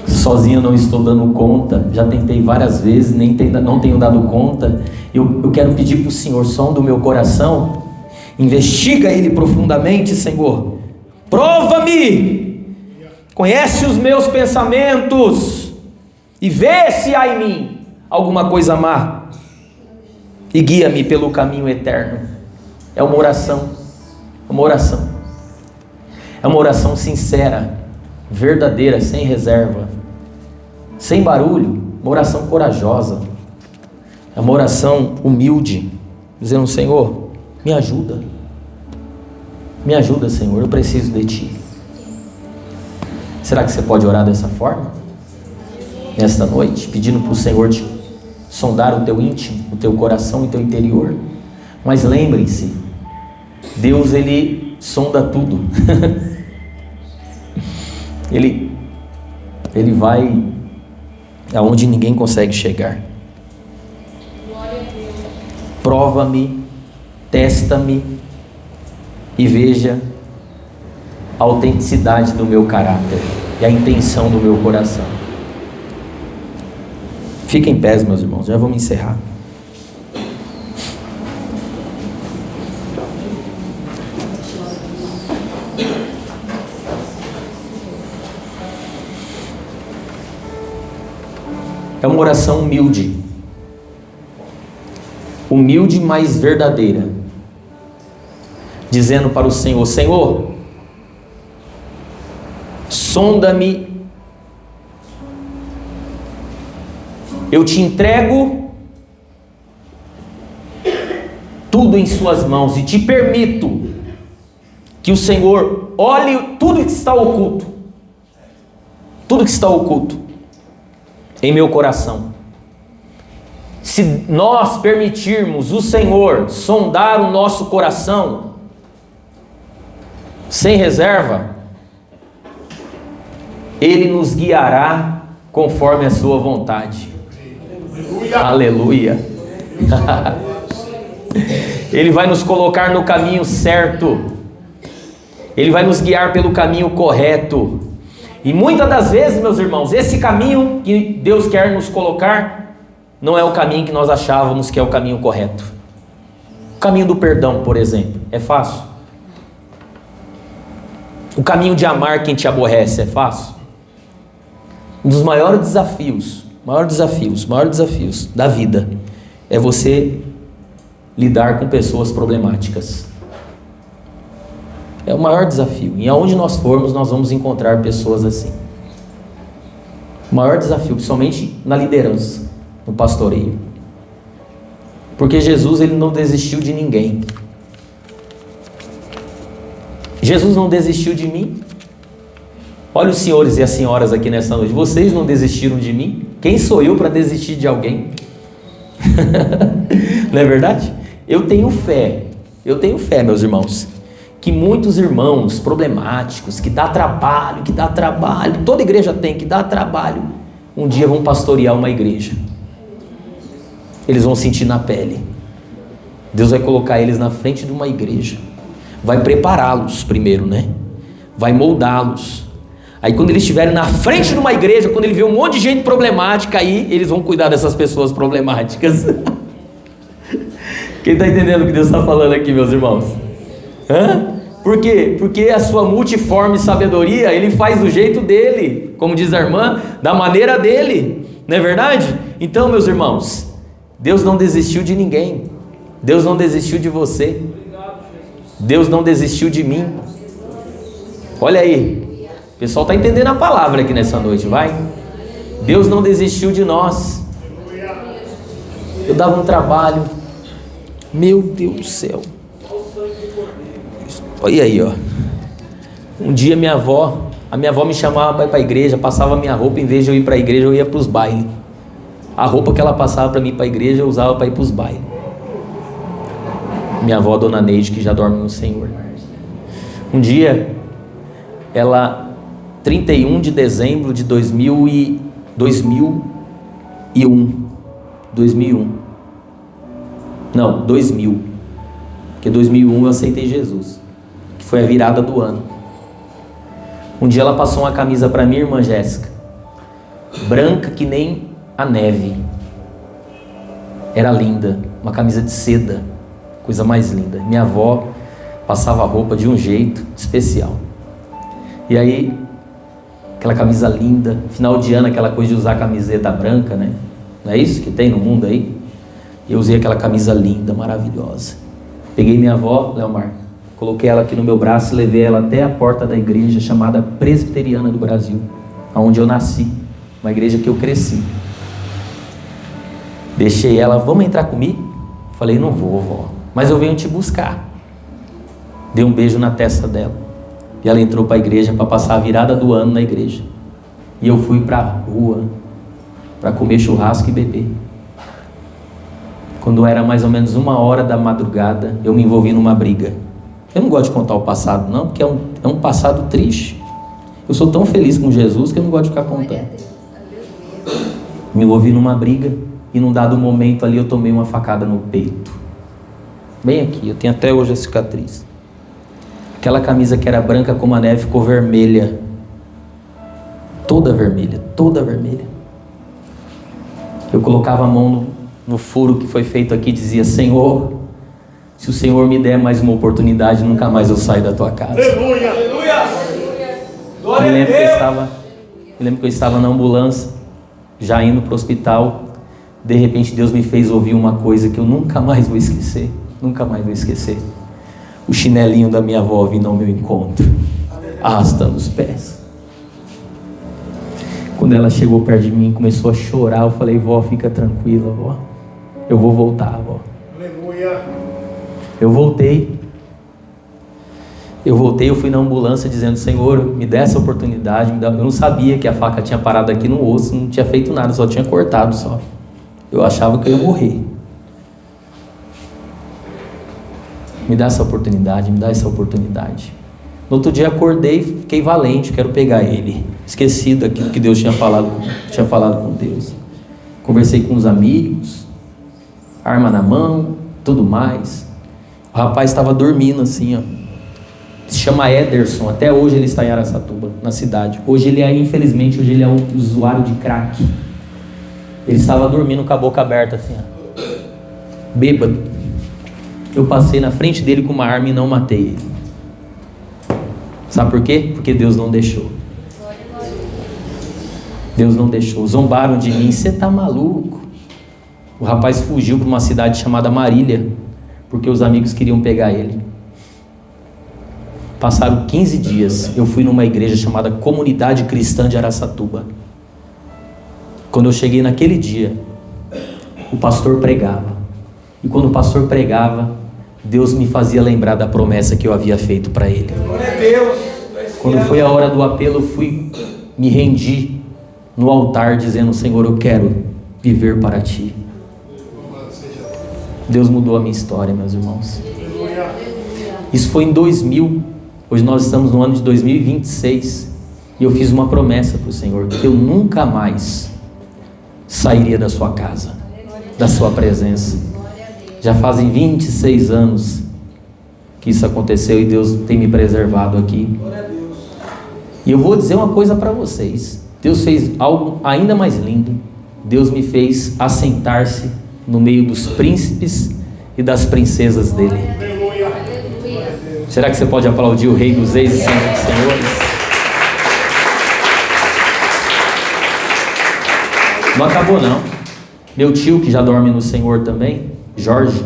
Sozinho eu não estou dando conta. Já tentei várias vezes, não tenho dado conta. Eu quero pedir para o Senhor: sonda o meu coração, investiga ele profundamente, Senhor. Prova-me, conhece os meus pensamentos e vê se há em mim alguma coisa má, e guia-me pelo caminho eterno. É uma oração. Uma oração. É uma oração sincera, verdadeira, sem reserva, sem barulho. Uma oração corajosa. É uma oração humilde, dizendo: Senhor, me ajuda. Me ajuda, Senhor, eu preciso de Ti. Será que você pode orar dessa forma? Nesta noite, pedindo para o Senhor te sondar o teu íntimo, o teu coração e o teu interior. Mas lembrem-se, Deus, Ele sonda tudo. Ele vai aonde ninguém consegue chegar. Prova-me, testa-me e veja a autenticidade do meu caráter e a intenção do meu coração. Fiquem em pé, meus irmãos, já vamos encerrar. É uma oração humilde, mas verdadeira, dizendo para o Senhor: Senhor, sonda-me, eu te entrego tudo em suas mãos e te permito que o Senhor olhe tudo que está oculto, em meu coração. Se nós permitirmos o Senhor sondar o nosso coração sem reserva, Ele nos guiará conforme a sua vontade. Aleluia. Ele vai nos colocar no caminho certo. Ele vai nos guiar pelo caminho correto. E muitas das vezes, meus irmãos, esse caminho que Deus quer nos colocar não é o caminho que nós achávamos que é o caminho correto. O caminho do perdão, por exemplo, é fácil? O caminho de amar quem te aborrece é fácil? Um dos maiores desafios da vida é você lidar com pessoas problemáticas. É o maior desafio. E aonde nós formos, nós vamos encontrar pessoas assim. O maior desafio, principalmente na liderança, no pastoreio. Porque Jesus, ele não desistiu de ninguém. Jesus não desistiu de mim. Olha os senhores e as senhoras aqui nessa noite. Vocês não desistiram de mim? Quem sou eu para desistir de alguém? Não é verdade? Eu tenho fé, meus irmãos, que muitos irmãos problemáticos, que dá trabalho, toda igreja tem, que dá trabalho, um dia vão pastorear uma igreja. Eles vão sentir na pele. Deus vai colocar eles na frente de uma igreja. Vai prepará-los primeiro, né? Vai moldá-los. Aí quando eles estiverem na frente de uma igreja, quando ele vê um monte de gente problemática, aí eles vão cuidar dessas pessoas problemáticas. Quem está entendendo o que Deus está falando aqui, meus irmãos? Por quê? Porque a sua multiforme sabedoria, ele faz do jeito dele, como diz a irmã, da maneira dele, não é verdade? Então, meus irmãos, Deus não desistiu de ninguém. Deus não desistiu de você. Deus não desistiu de mim. Olha aí, o pessoal está entendendo a palavra aqui nessa noite, vai? Deus não desistiu de nós. Eu dava um trabalho, meu Deus do céu. Olha aí, ó. Um dia a minha avó me chamava para ir para a igreja, passava a minha roupa, em vez de eu ir para a igreja, eu ia para os bailes. A roupa que ela passava para mim ir para a igreja, eu usava para ir para os bailes. Minha avó, Dona Neide, que já dorme no Senhor. Um dia, ela, 31 de dezembro de 2001. Não, 2000. Porque 2001 eu aceitei Jesus, que foi a virada do ano. Um dia ela passou uma camisa para minha irmã Jéssica, branca que nem a neve. Era linda, uma camisa de seda, coisa mais linda. Minha avó passava a roupa de um jeito especial. E aí, aquela camisa linda, final de ano, aquela coisa de usar camiseta branca, né? Não é isso que tem no mundo aí? Eu usei aquela camisa linda, maravilhosa. Peguei minha avó, Leomar, coloquei ela aqui no meu braço e levei ela até a porta da igreja chamada Presbiteriana do Brasil, onde eu nasci, uma igreja que eu cresci. Deixei ela, vamos entrar comigo? Falei, não vou, vó, mas eu venho te buscar. Dei um beijo na testa dela. E ela entrou para a igreja para passar a virada do ano na igreja. E eu fui para a rua para comer churrasco e beber. Quando era mais ou menos 1h da madrugada, eu me envolvi numa briga. Eu não gosto de contar o passado não, porque é um passado triste. Eu sou tão feliz com Jesus que eu não gosto de ficar contando. Me envolvi numa briga e num dado momento ali eu tomei uma facada no peito. Bem aqui, eu tenho até hoje a cicatriz. Aquela camisa que era branca como a neve ficou vermelha. Toda vermelha, toda vermelha. Eu colocava a mão no furo que foi feito aqui e dizia, Senhor, se o Senhor me der mais uma oportunidade, nunca mais eu saio da tua casa. Aleluia! Aleluia! Me lembro que eu estava na ambulância, já indo para o hospital. De repente Deus me fez ouvir uma coisa que eu nunca mais vou esquecer. Nunca mais vou esquecer. O chinelinho da minha avó vindo ao meu encontro, arrastando os pés. Quando ela chegou perto de mim, começou a chorar, eu falei, vó, fica tranquila, vó. Eu vou voltar, vó. Aleluia. Eu voltei, eu fui na ambulância dizendo, Senhor, me dê essa oportunidade. Eu não sabia que a faca tinha parado aqui no osso, não tinha feito nada, só tinha cortado só. Eu achava que eu ia morrer. Me dá essa oportunidade, me dá essa oportunidade. No outro dia acordei, fiquei valente, quero pegar ele. Esqueci daquilo que Deus tinha falado com Deus. Conversei com os amigos, arma na mão, tudo mais. O rapaz estava dormindo assim, ó. Se chama Ederson, até hoje ele está em Araçatuba, na cidade. Hoje ele é um usuário de crack. Ele estava dormindo com a boca aberta assim, ó. Bêbado. eu passei na frente dele com uma arma e não matei ele. Sabe por quê? Porque Deus não deixou. Deus não deixou. Zombaram de mim. Você tá maluco? O rapaz fugiu para uma cidade chamada Marília, porque os amigos queriam pegar ele. Passaram 15 dias. Eu fui numa igreja chamada Comunidade Cristã de Araçatuba. Quando eu cheguei naquele dia, o pastor pregava. E quando o pastor pregava, Deus me fazia lembrar da promessa que eu havia feito para ele. Quando foi a hora do apelo, eu me rendi no altar dizendo: Senhor, eu quero viver para Ti. Deus mudou a minha história, meus irmãos. Isso foi em 2000. Hoje nós estamos no ano de 2026. E eu fiz uma promessa para o Senhor, que eu nunca mais sairia da sua casa, da sua presença. Já fazem 26 anos que isso aconteceu e Deus tem me preservado aqui. E eu vou dizer uma coisa para vocês. Deus fez algo ainda mais lindo. Deus me fez assentar-se no meio dos príncipes e das princesas dele. Será que você pode aplaudir o Rei dos Reis e Senhor dos Senhores? Não acabou não. Meu tio, que já dorme no Senhor também, Jorge,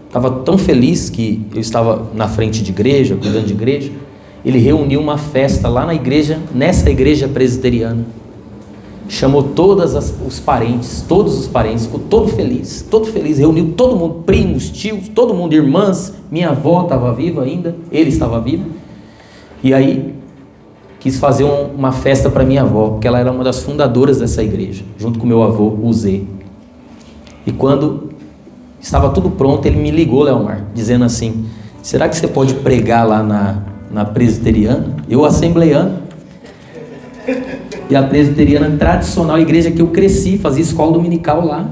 estava tão feliz que eu estava na frente de igreja, cuidando de igreja. Ele reuniu uma festa lá na igreja, nessa igreja presbiteriana. Chamou todos os parentes, ficou todo feliz, reuniu todo mundo, primos, tios, todo mundo, irmãs. Minha avó estava viva ainda, ele estava vivo. E aí quis fazer uma festa para minha avó, porque ela era uma das fundadoras dessa igreja, junto com meu avô, o Zé. E quando estava tudo pronto, ele me ligou, Leomar, dizendo assim: será que você pode pregar lá na presbiteriana? Eu assembleiano. E a presbiteriana tradicional, a igreja que eu cresci, fazia escola dominical lá.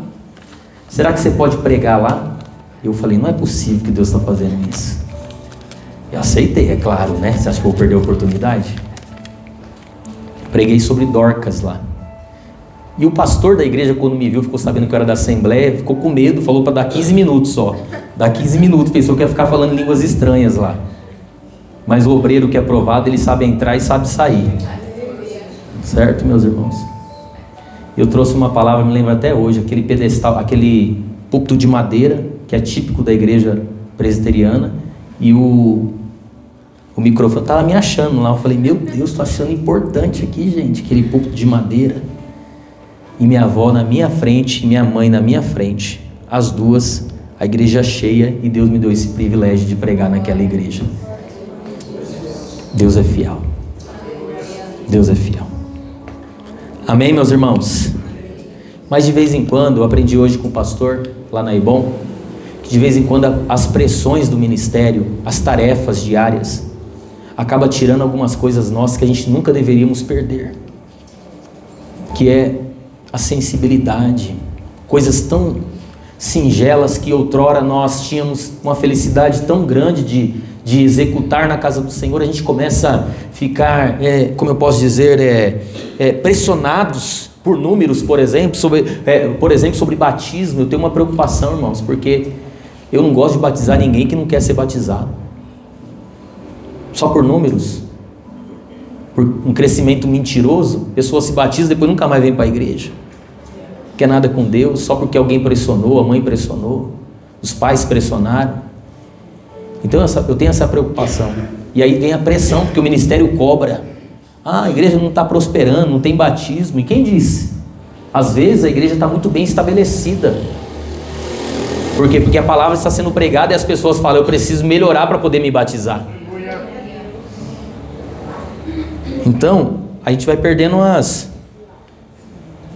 Será que você pode pregar lá? Eu falei: não é possível que Deus está fazendo isso. Eu aceitei, é claro, né? Você acha que eu vou perder a oportunidade? Preguei sobre Dorcas lá. E o pastor da igreja, quando me viu, ficou sabendo que eu era da Assembleia, ficou com medo, falou para dar 15 minutos só. Dá 15 minutos, pensou que ia ficar falando línguas estranhas lá. Mas o obreiro que é provado, ele sabe entrar e sabe sair. Certo, meus irmãos? Eu trouxe uma palavra, me lembro até hoje, aquele pedestal, aquele púlpito de madeira, que é típico da igreja presbiteriana, e o microfone estava me achando lá. Eu falei: meu Deus, estou achando importante aqui, gente, aquele púlpito de madeira. E minha avó na minha frente, minha mãe na minha frente, as duas, a igreja cheia, e Deus me deu esse privilégio de pregar naquela igreja. Deus é fiel. Deus é fiel. Amém, meus irmãos? Mas de vez em quando, eu aprendi hoje com o pastor lá na Ibom, que de vez em quando as pressões do ministério, as tarefas diárias, acaba tirando algumas coisas nossas que a gente nunca deveríamos perder, que é a sensibilidade, coisas tão singelas que outrora nós tínhamos uma felicidade tão grande de executar na casa do Senhor. A gente começa a ficar, como eu posso dizer, pressionados por números, por exemplo, sobre batismo. Eu tenho uma preocupação, irmãos, porque eu não gosto de batizar ninguém que não quer ser batizado, só por números, por um crescimento mentiroso. A pessoa se batiza, depois nunca mais vem para a igreja, quer nada com Deus, só porque alguém pressionou, a mãe pressionou, os pais pressionaram. Então eu tenho essa preocupação. E aí vem a pressão, porque o ministério cobra. A igreja não está prosperando, não tem batismo. E quem disse? Às vezes a igreja está muito bem estabelecida. Por quê? Porque a palavra está sendo pregada e as pessoas falam: eu preciso melhorar para poder me batizar. Então a gente vai perdendo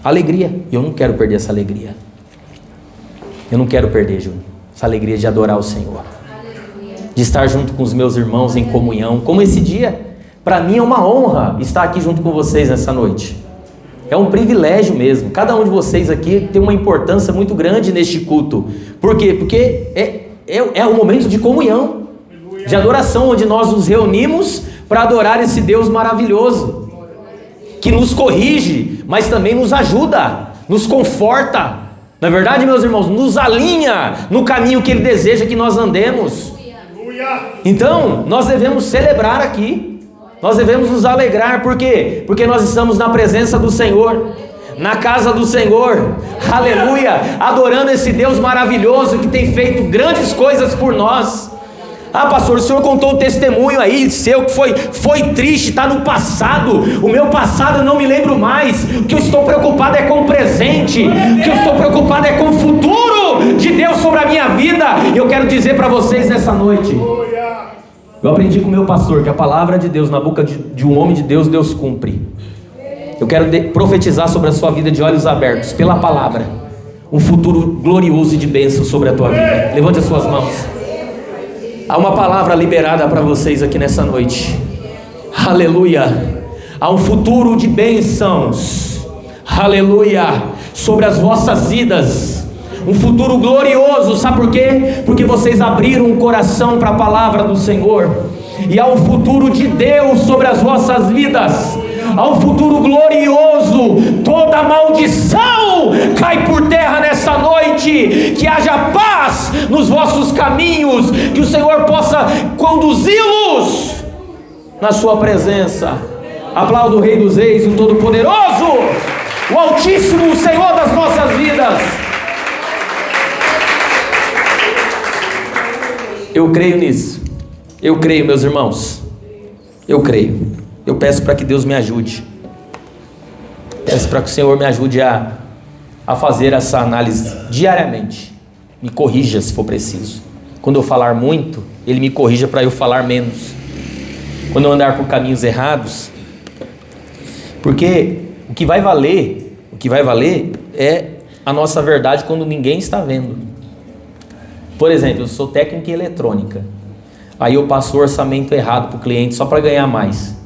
alegria. E eu não quero perder essa alegria. Eu não quero perder, Júnior, essa alegria de adorar o Senhor, de estar junto com os meus irmãos em comunhão, como esse dia. Para mim é uma honra estar aqui junto com vocês nessa noite. É um privilégio mesmo. Cada um de vocês aqui tem uma importância muito grande neste culto. Por quê? Porque é um momento de comunhão, de adoração, onde nós nos reunimos para adorar esse Deus maravilhoso, que nos corrige, mas também nos ajuda, nos conforta, Na verdade, meus irmãos, nos alinha no caminho que Ele deseja que nós andemos. Então, nós devemos celebrar aqui, nós devemos nos alegrar. Por quê? Porque nós estamos na presença do Senhor, na casa do Senhor, aleluia, adorando esse Deus maravilhoso que tem feito grandes coisas por nós. Ah, pastor, o senhor contou um testemunho aí seu que foi triste, está no passado. O meu passado eu não me lembro mais. O que eu estou preocupado é com o presente, o que eu estou preocupado é com o futuro de Deus sobre a minha vida. E eu quero dizer para vocês nessa noite, eu aprendi com o meu pastor que a palavra de Deus na boca de um homem de Deus, Deus cumpre. Eu quero profetizar sobre a sua vida de olhos abertos, pela palavra, um futuro glorioso e de bênção sobre a tua vida. Levante as suas mãos. Há uma palavra liberada para vocês aqui nessa noite. Aleluia. Há um futuro de bênçãos. Aleluia. Sobre as vossas vidas. Um futuro glorioso. Sabe por quê? Porque vocês abriram o coração para a palavra do Senhor. E há um futuro de Deus sobre as vossas vidas. Há um futuro glorioso. Toda maldição cai por terra nessa noite. Que haja paz nos vossos caminhos. Que o Senhor possa conduzi-los na sua presença. Aplauda o Rei dos Reis, o Todo-Poderoso, o Altíssimo, o Senhor das nossas vidas. Eu creio nisso. Eu creio, meus irmãos. Eu creio. Eu peço para que Deus me ajude. Peço para que o Senhor me ajude a fazer essa análise diariamente. Me corrija se for preciso. Quando eu falar muito, Ele me corrija para eu falar menos. Quando eu andar por caminhos errados. Porque o que vai valer é a nossa verdade quando ninguém está vendo. Por exemplo, eu sou técnico em eletrônica. Aí eu passo o orçamento errado para o cliente só para ganhar mais.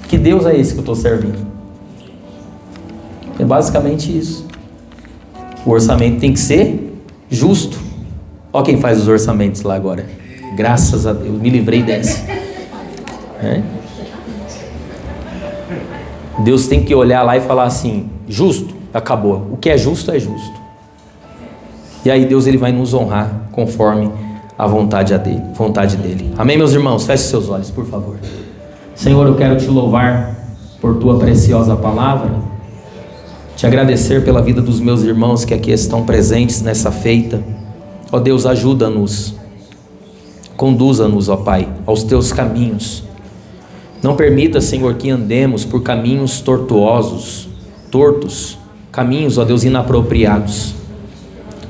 Que Deus é esse que eu estou servindo? É basicamente isso. O orçamento tem que ser justo. Olha quem faz os orçamentos lá agora. Graças a Deus, me livrei dessa. Deus tem que olhar lá e falar assim: justo, acabou. O que é justo é justo. E aí Deus ele vai nos honrar conforme a vontade dele. Amém, meus irmãos? Feche seus olhos, por favor. Senhor, eu quero te louvar por tua preciosa palavra, te agradecer pela vida dos meus irmãos que aqui estão presentes nessa feita. Ó Deus, ajuda-nos, conduza-nos, ó Pai, aos teus caminhos. Não permita, Senhor, que andemos por caminhos tortuosos, caminhos, ó Deus, inapropriados.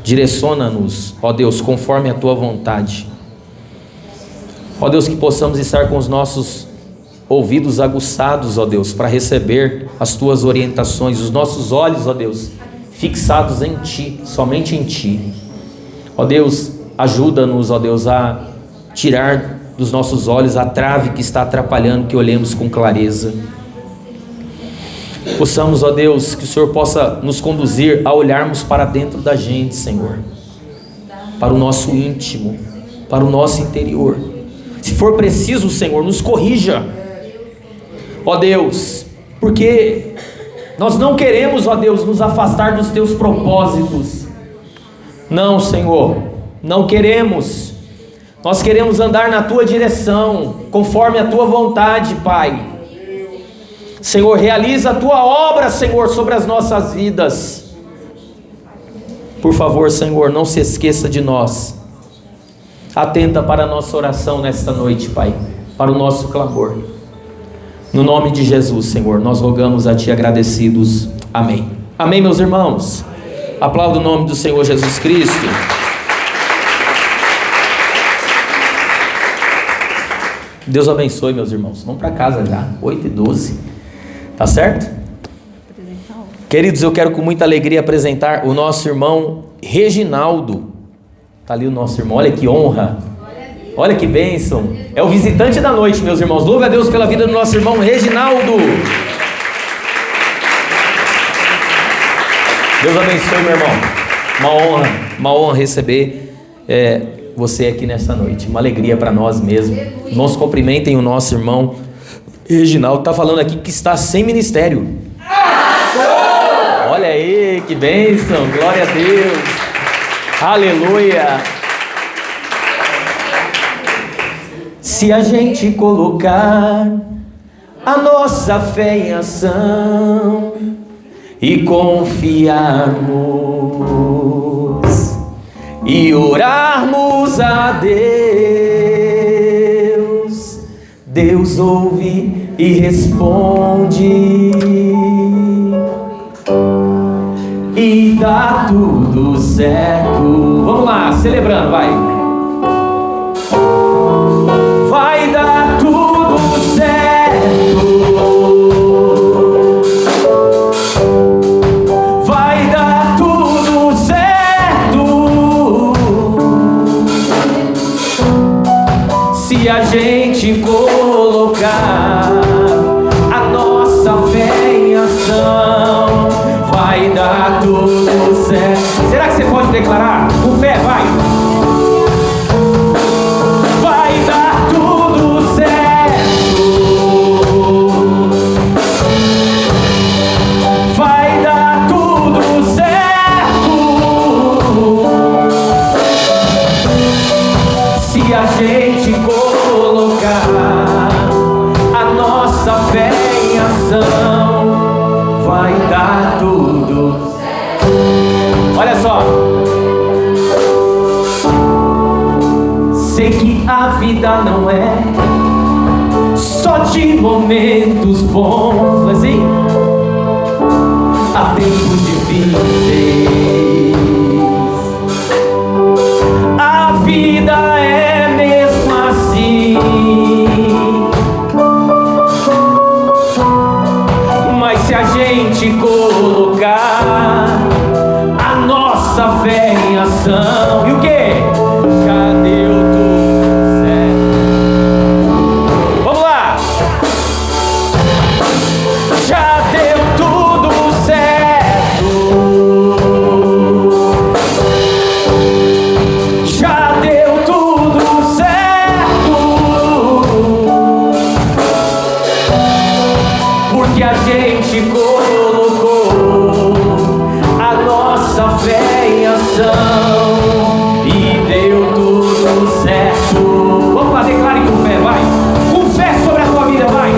Direciona-nos, ó Deus, conforme a tua vontade. Ó Deus, que possamos estar com os nossos ouvidos aguçados, ó Deus, para receber as tuas orientações, os nossos olhos, ó Deus, fixados em ti, somente em ti. Ó Deus, ajuda-nos, ó Deus, a tirar dos nossos olhos a trave que está atrapalhando que olhemos com clareza. Possamos, ó Deus, que o Senhor possa nos conduzir a olharmos para dentro da gente, Senhor, para o nosso íntimo, para o nosso interior. Se for preciso, Senhor, nos corrija, ó Deus, porque nós não queremos, ó Deus, nos afastar dos teus propósitos. Não, Senhor, não queremos. Nós queremos andar na tua direção, conforme a tua vontade, Pai. Senhor, realiza a tua obra, Senhor, sobre as nossas vidas. Por favor, Senhor, não se esqueça de nós. Atenta para a nossa oração nesta noite, Pai, para o nosso clamor. No nome de Jesus, Senhor, nós rogamos a Ti agradecidos. Amém. Amém, meus irmãos. Aplauda o nome do Senhor Jesus Cristo. Deus abençoe, meus irmãos. Vamos para casa já, 8h12. Tá certo? Queridos, eu quero com muita alegria apresentar o nosso irmão Reginaldo. Tá ali o nosso irmão, olha que honra. Olha que bênção. É o visitante da noite, meus irmãos. Louve a Deus pela vida do nosso irmão Reginaldo. Deus abençoe, meu irmão. Uma honra receber você aqui nessa noite. Uma alegria para nós mesmo. Irmãos, cumprimentem o nosso irmão Reginaldo. Está falando aqui que está sem ministério. Olha aí. Que bênção, glória a Deus. Aleluia. Se a gente colocar a nossa fé em ação e confiarmos e orarmos a Deus, Deus ouve e responde e dá tudo certo. Vamos lá, celebrando, vai. Vai dar tudo certo. Vai dar tudo certo. Se a gente colocar a nossa fé em ação, vai dar tudo certo. Será que você pode declarar? Com fé, vai. Vai dar tudo certo. Vai dar tudo certo. Se a gente colocar a nossa fé em ação, vai dar tudo certo. Olha só. Sei que a vida não é só de momentos bons, mas sim, há tempos difíceis. A vida é mesmo assim, mas se a gente colocar a nossa fé em ação, e o quê? Já deu tudo certo. Vamos lá! Já deu tudo certo. Já deu tudo certo. Porque a gente colocou a nossa fé em ação e deu tudo certo. Vamos lá, declare com fé, vai. Com fé sobre a tua vida, vai.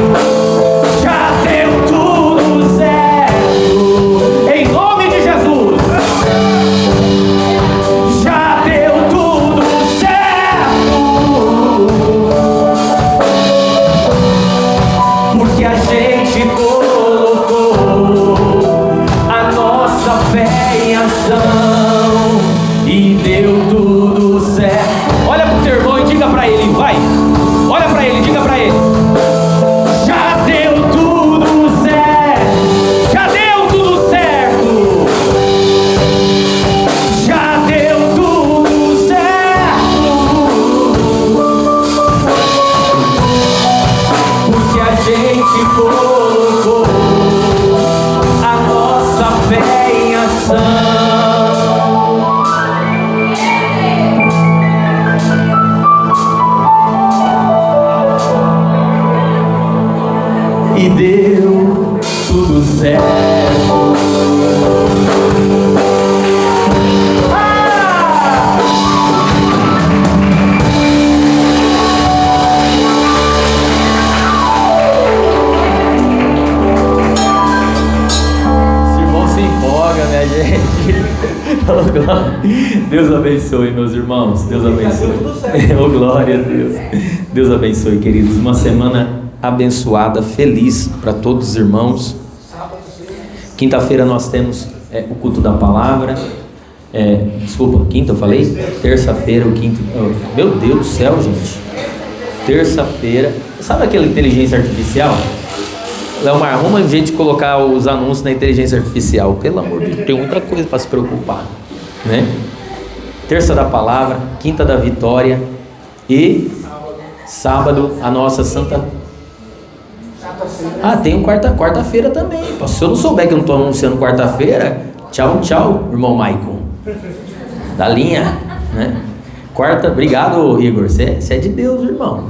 Já deu tudo certo. Em nome de Jesus. Já deu tudo certo. Porque a gente colocou a nossa fé em ação e deu tudo certo. Olha pro teu irmão e diga pra ele, vai. Olha pra ele, diga pra ele. Já deu tudo certo. Já deu tudo certo. Já deu tudo certo. Porque a gente colocou a nossa fé em ação. E deu tudo certo. Ah! Esse irmão se empolga, minha gente. Deus abençoe, meus irmãos. Deus abençoe. Oh, glória a Deus. Deus abençoe, queridos. Uma semana abençoada, feliz para todos os irmãos. Quinta-feira nós temos o culto da palavra. Desculpa, quinta eu falei? Terça-feira o quinto. Meu Deus do céu, gente. Terça-feira. Sabe aquela inteligência artificial? Leomar, arruma um jeito de colocar os anúncios na inteligência artificial. Pelo amor de Deus, tem muita coisa para se preocupar, né? Terça da palavra, quinta da vitória e sábado a nossa santa. Tem quarta-feira também. Se eu não souber que eu não estou anunciando quarta-feira, tchau, tchau, irmão Maicon. Da linha, né? Quarta, obrigado, Igor. Você é de Deus, irmão.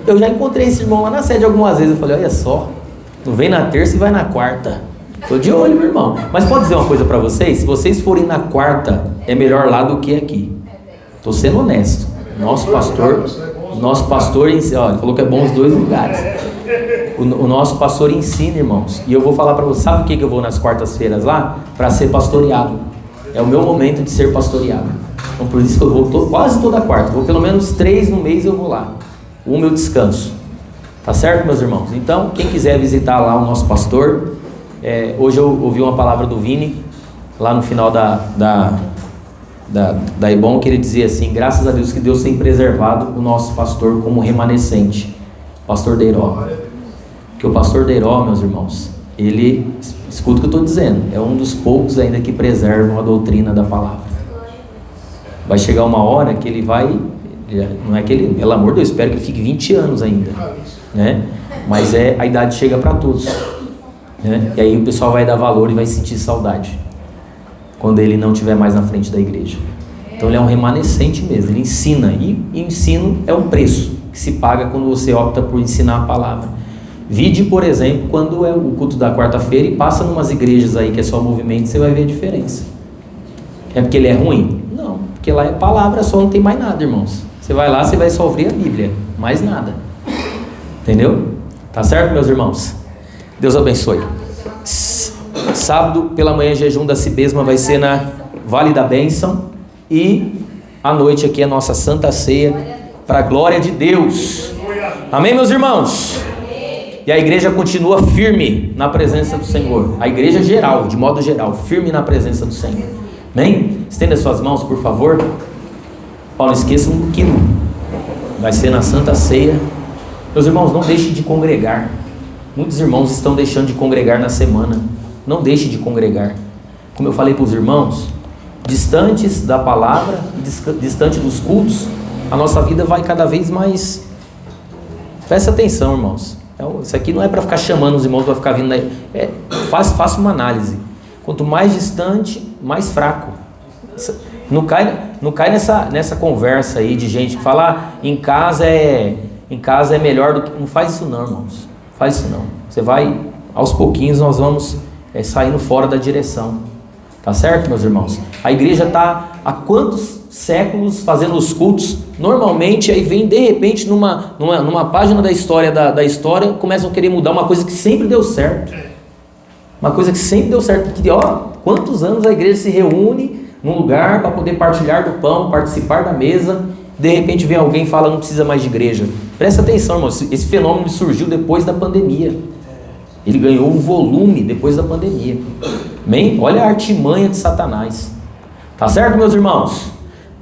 Eu já encontrei esse irmão lá na sede algumas vezes. Eu falei, olha só, não vem na terça e vai na quarta. Tô de olho, meu irmão. Mas pode dizer uma coisa para vocês? Se vocês forem na quarta, é melhor lá do que aqui. Tô sendo honesto. Nosso pastor, olha, ele falou que é bom os dois lugares. O nosso pastor ensina, irmãos. E eu vou falar para vocês, sabe por que eu vou nas quartas-feiras lá? Para ser pastoreado. É o meu momento de ser pastoreado. Então por isso que eu vou quase toda quarta. Vou pelo menos 3 no mês eu vou lá. Eu descanso. Tá certo, meus irmãos? Então, quem quiser visitar lá o nosso pastor, hoje eu ouvi uma palavra do Vini, lá no final da Ebon, que ele dizia assim: graças a Deus que Deus tem preservado o nosso pastor como remanescente, pastor Deiró. Porque o pastor Deiró, meus irmãos, ele, escuta o que eu estou dizendo, é um dos poucos ainda que preservam a doutrina da palavra. Vai chegar uma hora que ele vai, não é que ele, pelo amor de Deus, espero que ele fique 20 anos ainda, né? Mas a idade chega para todos, né? E aí o pessoal vai dar valor e vai sentir saudade quando ele não estiver mais na frente da igreja. Então ele é um remanescente mesmo, ele ensina, e ensino é um preço que se paga quando você opta por ensinar a palavra. Vide, por exemplo, quando é o culto da quarta-feira e passa numas igrejas aí que é só movimento, você vai ver a diferença. É porque ele é ruim? Não, porque lá é palavra só, não tem mais nada, irmãos. Você vai lá, você vai só ouvir a Bíblia, mais nada. Entendeu? Tá certo, meus irmãos? Deus abençoe. Sábado pela manhã, jejum da Cibesma vai ser na Vale da Bênção, e à noite aqui é a nossa Santa Ceia, para a glória de Deus. Amém, meus irmãos? E a igreja continua firme na presença do Senhor. A igreja geral, de modo geral, firme na presença do Senhor. Amém? Estenda suas mãos, por favor. Não esqueçam que vai ser na Santa Ceia. Meus irmãos, não deixem de congregar. Muitos irmãos estão deixando de congregar na semana. Não deixe de congregar. Como eu falei para os irmãos, distantes da palavra, distante dos cultos, a nossa vida vai cada vez mais. Presta atenção, irmãos. Isso aqui não é para ficar chamando os irmãos para ficar vindo daí. Faça uma análise. Quanto mais distante, mais fraco. Não cai nessa conversa aí de gente que fala em casa é melhor do que. Não faz isso não, irmãos. Faz isso não. Você vai, aos pouquinhos nós vamos saindo fora da direção. Tá certo, meus irmãos? A igreja está há quantos séculos fazendo os cultos? Normalmente aí vem de repente numa página da história começam a querer mudar uma coisa que sempre deu certo. Uma coisa que sempre deu certo. Porque, quantos anos a igreja se reúne num lugar para poder partilhar do pão, participar da mesa. De repente vem alguém e fala: não precisa mais de igreja. Presta atenção, irmão. Esse fenômeno surgiu depois da pandemia. Ele ganhou um volume depois da pandemia. Amém? Olha a artimanha de Satanás. Tá certo, meus irmãos?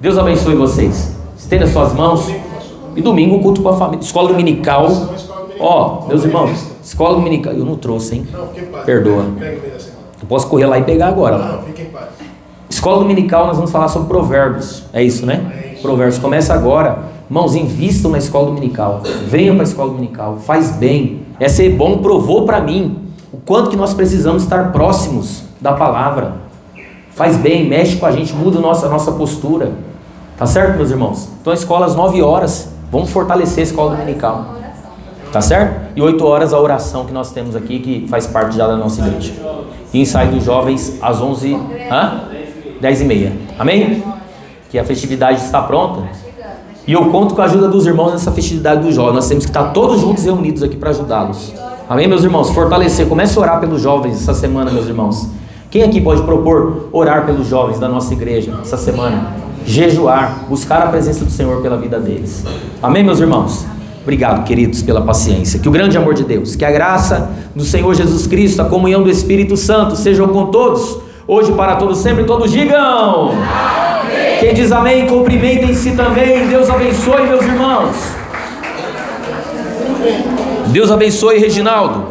Deus abençoe vocês. Estenda suas mãos. E domingo, culto com a família. Escola dominical. Meus irmãos, escola dominical. Eu não trouxe, hein? Perdoa. Eu posso correr lá e pegar agora. Não, fique em paz. Escola dominical, nós vamos falar sobre provérbios. É isso, né? Provérbios. Começa agora. Irmãos, invistam na escola dominical. Venham para a escola dominical. Faz bem. Essa Ebon provou para mim o quanto que nós precisamos estar próximos da palavra. Faz bem, mexe com a gente, muda a nossa postura. Tá certo, meus irmãos? Então a escola às 9 horas. Vamos fortalecer a escola dominical. Tá certo? E 8 horas a oração que nós temos aqui, que faz parte já da nossa igreja. E ensaio dos jovens às 10h30. Amém? Que a festividade está pronta. E eu conto com a ajuda dos irmãos nessa festividade dos jovens. Nós temos que estar todos juntos reunidos aqui para ajudá-los. Amém, meus irmãos? Fortalecer. Comece a orar pelos jovens essa semana, meus irmãos. Quem aqui pode propor orar pelos jovens da nossa igreja essa semana? Jejuar, buscar a presença do Senhor pela vida deles. Amém, meus irmãos? Obrigado, queridos, pela paciência. Que o grande amor de Deus, que a graça do Senhor Jesus Cristo, a comunhão do Espírito Santo sejam com todos, hoje para todos sempre. Todos digam amém. Quem diz amém, cumprimentem-se também. Deus abençoe, meus irmãos. Deus abençoe, Reginaldo.